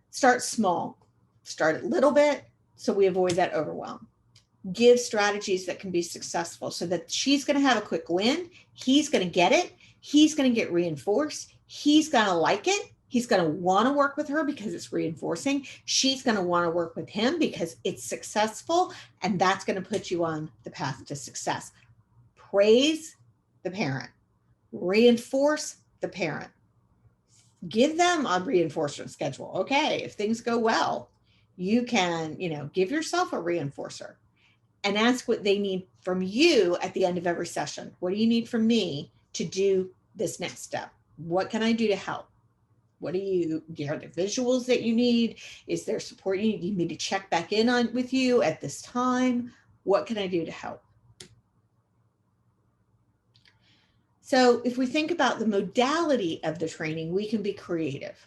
Start small. Start a little bit so we avoid that overwhelm. Give strategies that can be successful so that she's going to have a quick win. He's going to get it. He's going to get reinforced. He's going to like it. He's going to want to work with her because it's reinforcing. She's going to want to work with him because it's successful. And that's going to put you on the path to success. Praise the parent. Reinforce the parent. Give them a reinforcement schedule. Okay, if things go well, you can, give yourself a reinforcer and ask what they need from you at the end of every session. What do you need from me to do this next step? What can I do to help? Are the visuals that you need? Is there support you need me to check back in on with you at this time? What can I do to help? So if we think about the modality of the training, we can be creative.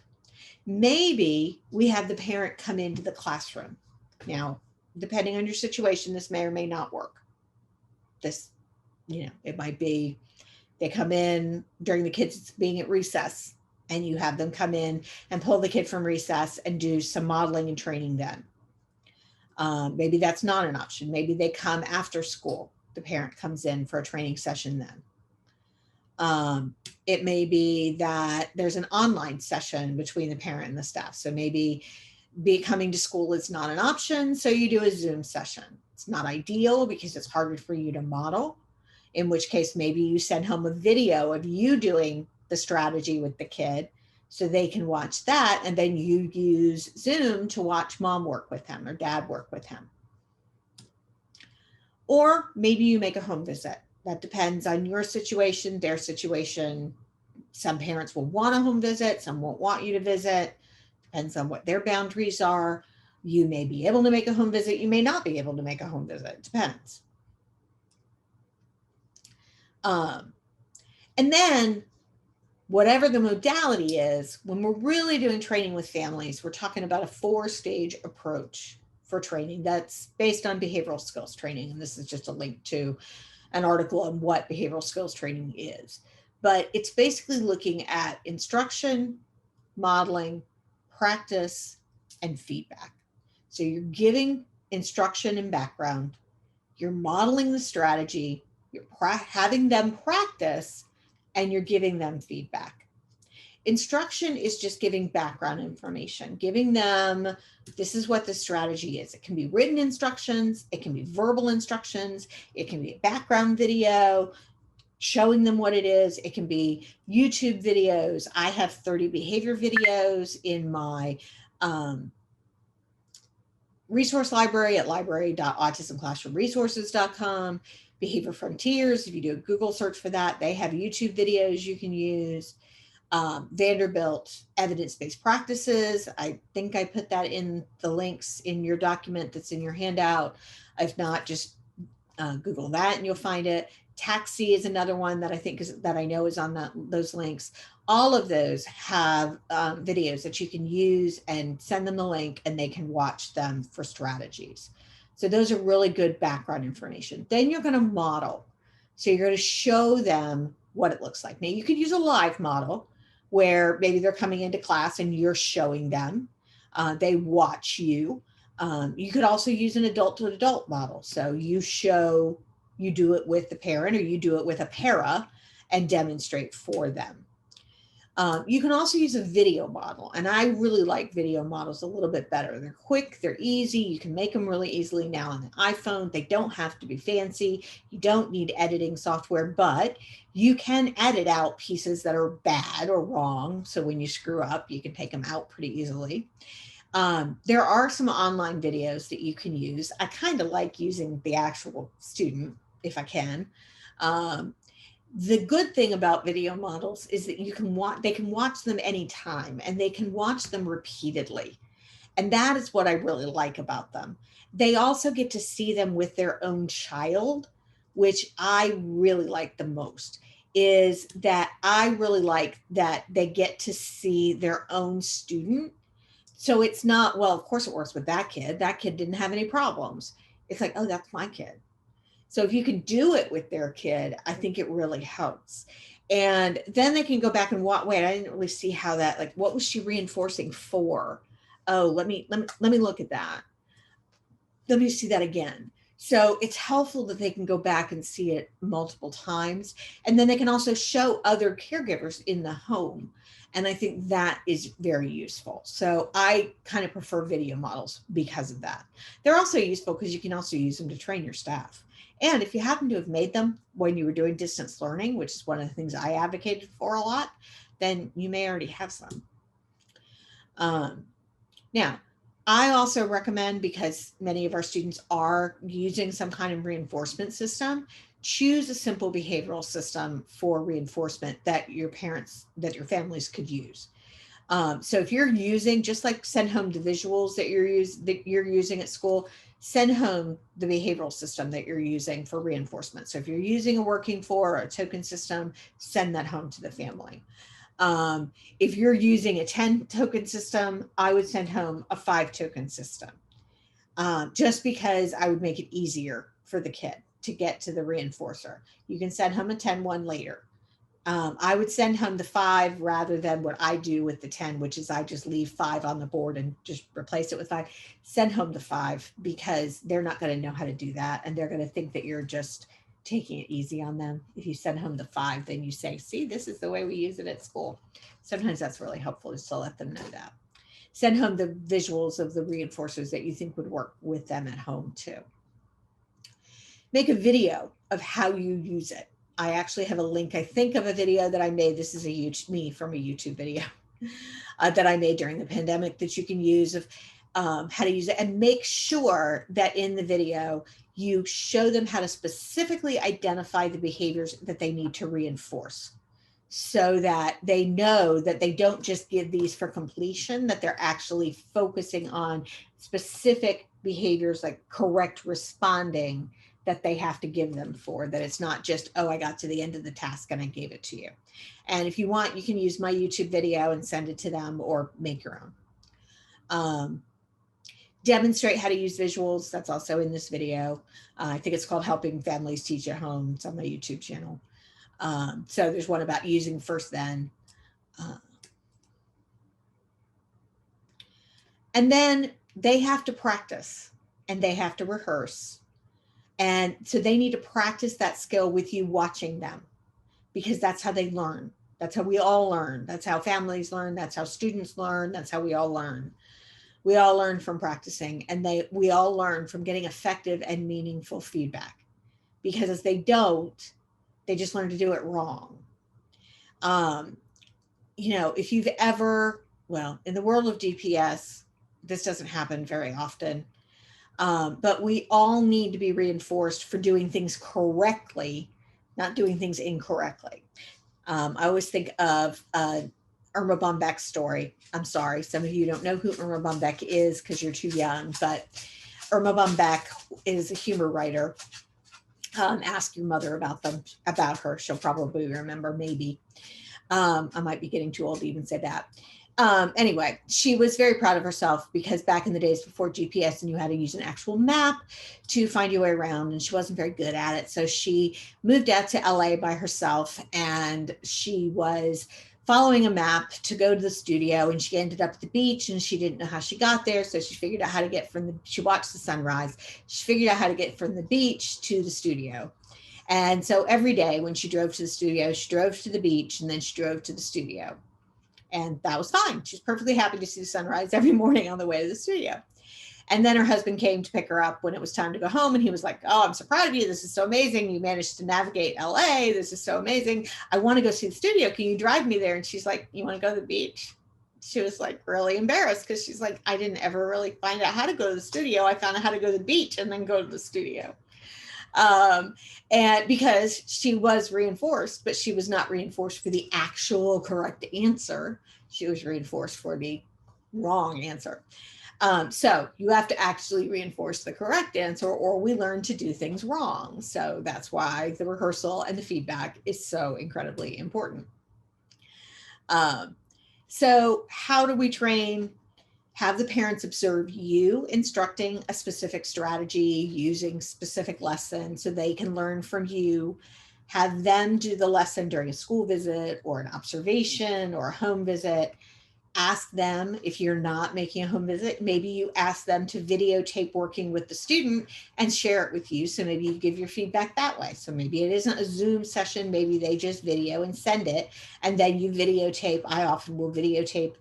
Maybe we have the parent come into the classroom. Now, depending on your situation, this may or may not work. It might be they come in during the kids being at recess, and you have them come in and pull the kid from recess and do some modeling and training then. Maybe that's not an option. Maybe they come after school. The parent comes in for a training session then. It may be that there's an online session between the parent and the staff. So maybe coming to school is not an option. So you do a Zoom session. It's not ideal because it's harder for you to model, in which case maybe you send home a video of you doing the strategy with the kid so they can watch that. And then you use Zoom to watch mom work with him or dad work with him. Or maybe you make a home visit. That depends on your situation, their situation. Some parents will want a home visit. Some won't want you to visit. Depends on what their boundaries are. You may be able to make a home visit. You may not be able to make a home visit. It depends. And then whatever the modality is, when we're really doing training with families, we're talking about a 4-stage approach for training that's based on behavioral skills training. And this is just a link to an article on what behavioral skills training is. But it's basically looking at instruction, modeling, practice, and feedback. So you're giving instruction and background. You're modeling the strategy, you're having them practice, and you're giving them feedback. Instruction is just giving background information, giving them, this is what the strategy is. It can be written instructions, it can be verbal instructions, it can be a background video, showing them what it is. It can be YouTube videos. I have 30 behavior videos in my resource library at library.autismclassroomresources.com. Behavior Frontiers, if you do a Google search for that, they have YouTube videos you can use. Vanderbilt evidence-based practices. I think I put that in the links in your document that's in your handout. If not, just Google that and you'll find it. Taxi is another one that I think is that I know is on those links. All of those have videos that you can use and send them the link and they can watch them for strategies. So those are really good background information. Then you're going to model. So you're going to show them what it looks like. Now you could use a live model where maybe they're coming into class and you're showing them. They watch you. You could also use an adult to adult model. So you do it with the parent or you do it with a para and demonstrate for them. You can also use a video model, and I really like video models a little bit better. They're quick, they're easy. You can make them really easily now on the iPhone. They don't have to be fancy. You don't need editing software, but you can edit out pieces that are bad or wrong. So when you screw up, you can take them out pretty easily. There are some online videos that you can use. I kind of like using the actual student if I can. The good thing about video models is that they can watch them anytime and they can watch them repeatedly. And that is what I really like about them. They also get to see them with their own child, which I really like the most, is that I really like that they get to see their own student. So it's not, well, of course it works with that kid. That kid didn't have any problems. It's like, oh, that's my kid. So if you can do it with their kid, I think it really helps. And then they can go back and watch, wait, I didn't really see how that, like, what was she reinforcing for? Oh, let me look at that. Let me see that again. So it's helpful that they can go back and see it multiple times. And then they can also show other caregivers in the home. And I think that is very useful. So I kind of prefer video models because of that. They're also useful because you can also use them to train your staff. And if you happen to have made them when you were doing distance learning, which is one of the things I advocated for a lot, then you may already have some. Now, I also recommend, because many of our students are using some kind of reinforcement system, choose a simple behavioral system for reinforcement that your families could use. So if you're using, just like send home the visuals that you're using at school, send home the behavioral system that you're using for reinforcement. So if you're using a working for or a token system, send that home to the family. If you're using a 10 token system, I would send home a 5 token system, just because I would make it easier for the kid to get to the reinforcer. You can send home a 10 one later. I would send home the 5 rather than what I do with the 10, which is I just leave 5 on the board and just replace it with 5. Send home the 5 because they're not going to know how to do that. And they're going to think that you're just taking it easy on them. If you send home the 5, then you say, see, this is the way we use it at school. Sometimes that's really helpful, just to let them know that. Send home the visuals of the reinforcers that you think would work with them at home too. Make a video of how you use it. I actually have a link, I think, of a video that I made. This is me from a YouTube video that I made during the pandemic that you can use of how to use it. And make sure that in the video, you show them how to specifically identify the behaviors that they need to reinforce, so that they know that they don't just give these for completion, that they're actually focusing on specific behaviors like correct responding that they have to give them for, that it's not just, oh, I got to the end of the task and I gave it to you. And if you want, you can use my YouTube video and send it to them or make your own. Demonstrate how to use visuals. That's also in this video. I think it's called Helping Families Teach at Home. It's on my YouTube channel. So there's one about using first then. And then they have to practice. and they have to rehearse. And so they need to practice that skill with you watching them, because that's how they learn. That's how we all learn. That's how families learn. That's how students learn. That's how we all learn. We all learn from practicing, and we all learn from getting effective and meaningful feedback, because if they don't, they just learn to do it wrong. Um, if you've ever, well, in the world of DPS, this doesn't happen very often, but we all need to be reinforced for doing things correctly, not doing things incorrectly. I always think of Irma Bumbeck's story. I'm sorry, some of you don't know who Irma Bumbeck is because you're too young, but Irma Bumbeck is a humor writer. Ask your mother about her. She'll probably remember, maybe. I might be getting too old to even say that. Anyway, she was very proud of herself because back in the days before GPS and you had to use an actual map to find your way around, and she wasn't very good at it. So she moved out to LA by herself, and she was following a map to go to the studio, and she ended up at the beach, and she didn't know how she got there. So she figured out how to get she watched the sunrise. She figured out how to get from the beach to the studio. And so every day when she drove to the studio, she drove to the beach, and then she drove to the studio. And that was fine. She was perfectly happy to see the sunrise every morning on the way to the studio. And then her husband came to pick her up when it was time to go home. And he was like, "Oh, I'm so proud of you. This is so amazing. You managed to navigate LA. This is so amazing. I want to go see the studio. Can you drive me there?" And she's like, "You want to go to the beach?" She was like really embarrassed because she's like, "I didn't ever really find out how to go to the studio. I found out how to go to the beach and then go to the studio." And because she was reinforced, but she was not reinforced for the actual correct answer. She was reinforced for the wrong answer. So you have to actually reinforce the correct answer, or we learn to do things wrong. So that's why the rehearsal and the feedback is so incredibly important. So how do we train? Have the parents observe you instructing a specific strategy using specific lessons so they can learn from you. Have them do the lesson during a school visit or an observation or a home visit. Ask them, if you're not making a home visit, maybe you ask them to videotape working with the student and share it with you. So maybe you give your feedback that way. So maybe it isn't a Zoom session, maybe they just video and send it, and then you videotape. I often will videotape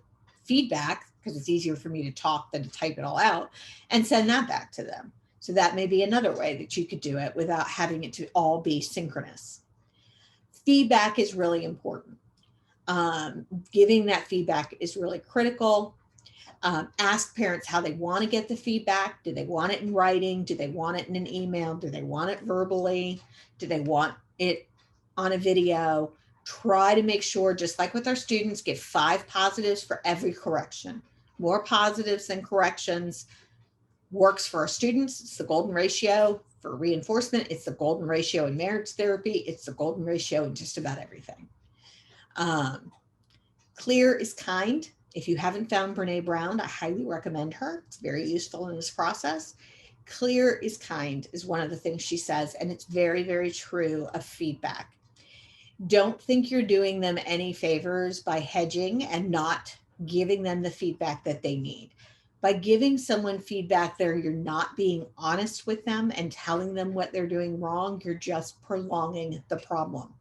feedback because it's easier for me to talk than to type it all out, and send that back to them. So that may be another way that you could do it without having it to all be synchronous. Feedback is really important. Giving that feedback is really critical. Ask parents how they want to get the feedback. Do they want it in writing? Do they want it in an email? Do they want it verbally? Do they want it on a video? Try to make sure, just like with our students, get 5 positives for every correction. More positives than corrections works for our students. It's the golden ratio for reinforcement. It's the golden ratio in marriage therapy. It's the golden ratio in just about everything. Clear is kind. If you haven't found Brene Brown, I highly recommend her. It's very useful in this process. Clear is kind is one of the things she says, and it's very, very true of feedback. Don't think you're doing them any favors by hedging and not giving them the feedback that they need. By giving someone feedback there, you're not being honest with them and telling them what they're doing wrong. You're just prolonging the problem.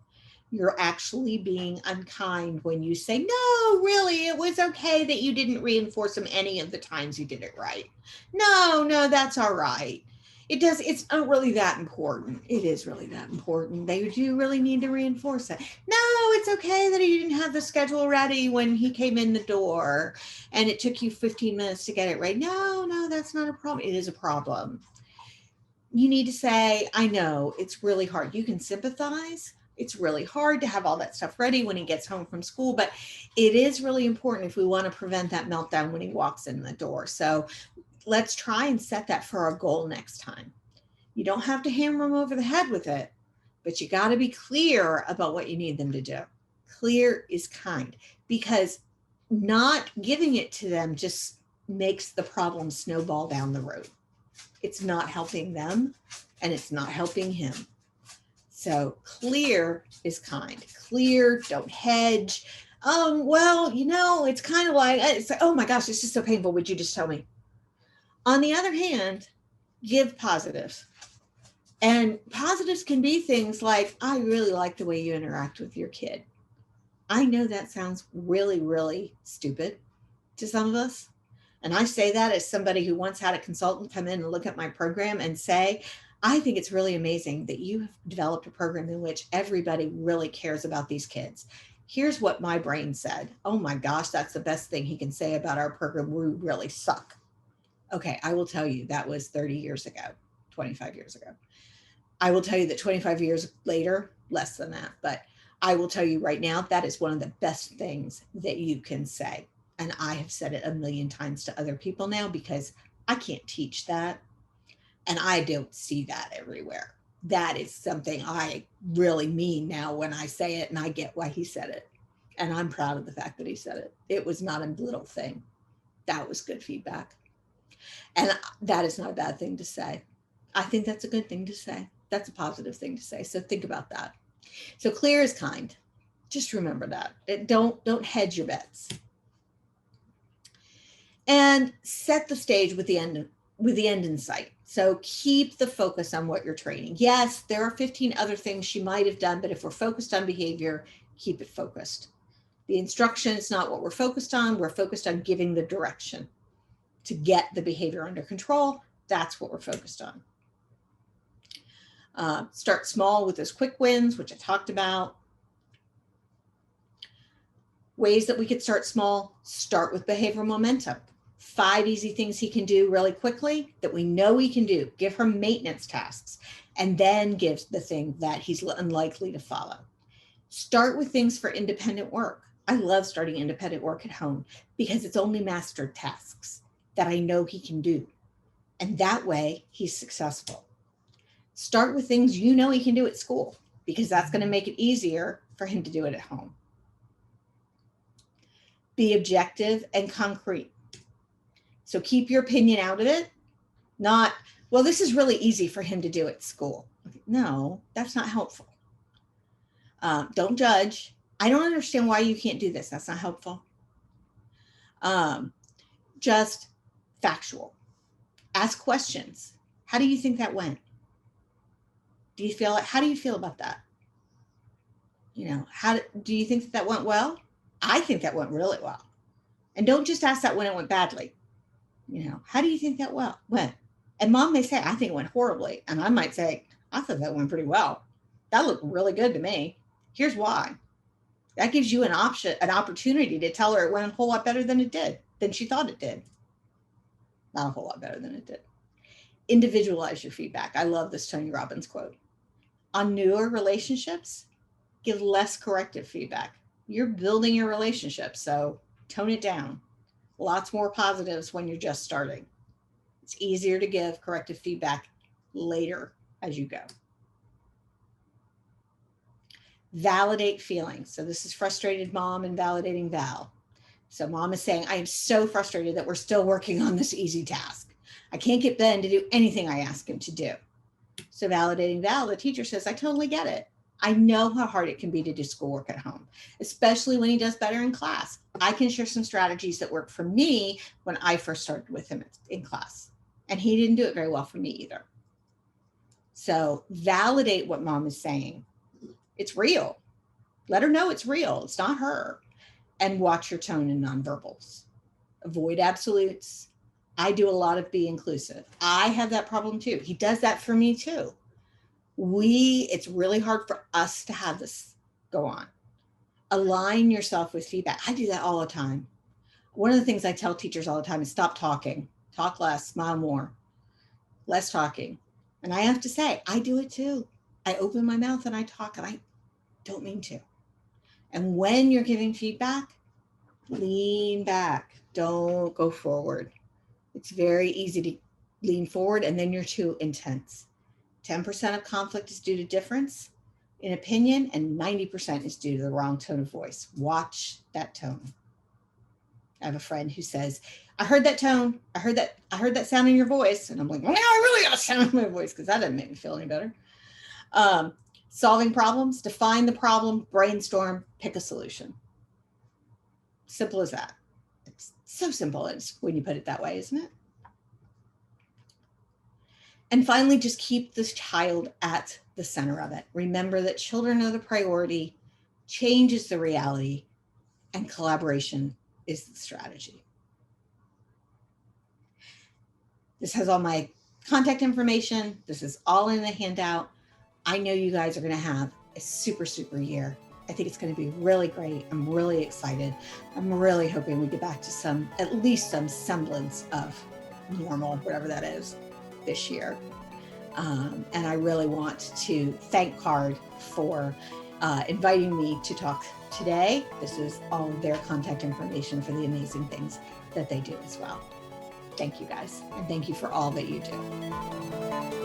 You're actually being unkind when you say, "No, really, it was okay that you didn't reinforce them any of the times you did it right. No, that's all right. It's not really that important." It is really that important. They do really need to reinforce it. "No, it's okay that he didn't have the schedule ready when he came in the door and it took you 15 minutes to get it right." No, that's not a problem. It is a problem. You need to say, "I know it's really hard." You can sympathize. It's really hard to have all that stuff ready when he gets home from school, but it is really important if we want to prevent that meltdown when he walks in the door. So let's try and set that for our goal next time. You don't have to hammer them over the head with it, but you got to be clear about what you need them to do. Clear is kind, because not giving it to them just makes the problem snowball down the road. It's not helping them, and it's not helping him. So clear is kind. Clear, don't hedge. Well, it's kind of like, it's like, "Oh my gosh, it's just so painful. Would you just tell me?" On the other hand, Give positives. And positives can be things like, I really like the way you interact with your kid. I know that sounds really, really stupid to some of us. And I say that as somebody who once had a consultant come in and look at my program and say, I think it's really amazing that you have developed a program in which everybody really cares about these kids. Here's what my brain said. Oh my gosh, that's the best thing he can say about our program. We really suck. Okay, I will tell you that was 30 years ago, 25 years ago. I will tell you that 25 years later, less than that, but I will tell you right now, that is one of the best things that you can say. And I have said it a million times to other people now because I can't teach that. And I don't see that everywhere. That is something I really mean now when I say it, and I get why he said it. And I'm proud of the fact that he said it. It was not a little thing. That was good feedback. And that is not a bad thing to say. I think that's a good thing to say. That's a positive thing to say. So think about that. So clear is kind. Just remember that. Don't hedge your bets. And set the stage with the end in sight. So keep the focus on what you're training. Yes, there are 15 other things she might have done, but if we're focused on behavior, keep it focused. The instruction is not what we're focused on. We're focused on giving the direction to get the behavior under control. That's what we're focused on. Start small with those quick wins, which I talked about. Ways that we could start small, start with behavioral momentum. 5 easy things he can do really quickly that we know he can do. Give her maintenance tasks, and then give the thing that he's unlikely to follow. Start with things for independent work. I love starting independent work at home because it's only mastered tasks that I know he can do. And that way he's successful. Start with things you know he can do at school because that's going to make it easier for him to do it at home. Be objective and concrete. So keep your opinion out of it. Not, well, this is really easy for him to do at school. No, that's not helpful. Don't judge. I don't understand why you can't do this. That's not helpful. Just factual. Ask questions. How do you think that went? How do you feel about that? Do you think that went well? I think that went really well. And don't just ask that when it went badly. How do you think that went? And mom may say, I think it went horribly. And I might say, I thought that went pretty well. That looked really good to me. Here's why. That gives you an opportunity to tell her it went a whole lot better than she thought it did. Not a whole lot better than it did. Individualize your feedback. I love this Tony Robbins quote. On newer relationships, give less corrective feedback. You're building your relationship, so tone it down. Lots more positives when you're just starting. It's easier to give corrective feedback later as you go. Validate feelings. So this is frustrated mom and validating Val. So mom is saying, I am so frustrated that we're still working on this easy task. I can't get Ben to do anything I ask him to do. So validating Val, the teacher says, I totally get it. I know how hard it can be to do schoolwork at home, especially when he does better in class. I can share some strategies that worked for me when I first started with him in class. And he didn't do it very well for me either. So validate what mom is saying. It's real. Let her know it's real. It's not her. And watch your tone and nonverbals. Avoid absolutes. I do a lot of be inclusive. I have that problem too. He does that for me too. It's really hard for us to have this go on. Align yourself with feedback. I do that all the time. One of the things I tell teachers all the time is stop talking, talk less, smile more, less talking. And I have to say, I do it too. I open my mouth and I talk and I don't mean to. And when you're giving feedback, lean back. Don't go forward. It's very easy to lean forward and then you're too intense. 10% of conflict is due to difference in opinion and 90% is due to the wrong tone of voice. Watch that tone. I have a friend who says, I heard that tone. I heard that sound in your voice. And I'm like, well, now I really got a sound in my voice because that doesn't make me feel any better. Solving problems, define the problem, brainstorm, pick a solution. Simple as that. It's so simple when you put it that way, isn't it? And finally, just keep this child at the center of it. Remember that children are the priority, change is the reality, and collaboration is the strategy. This has all my contact information. This is all in the handout. I know you guys are going to have a super, super year. I think it's going to be really great. I'm really excited. I'm really hoping we get back to at least some semblance of normal, whatever that is, this year. And I really want to thank CARD for inviting me to talk today. This is all of their contact information for the amazing things that they do as well. Thank you guys, and thank you for all that you do.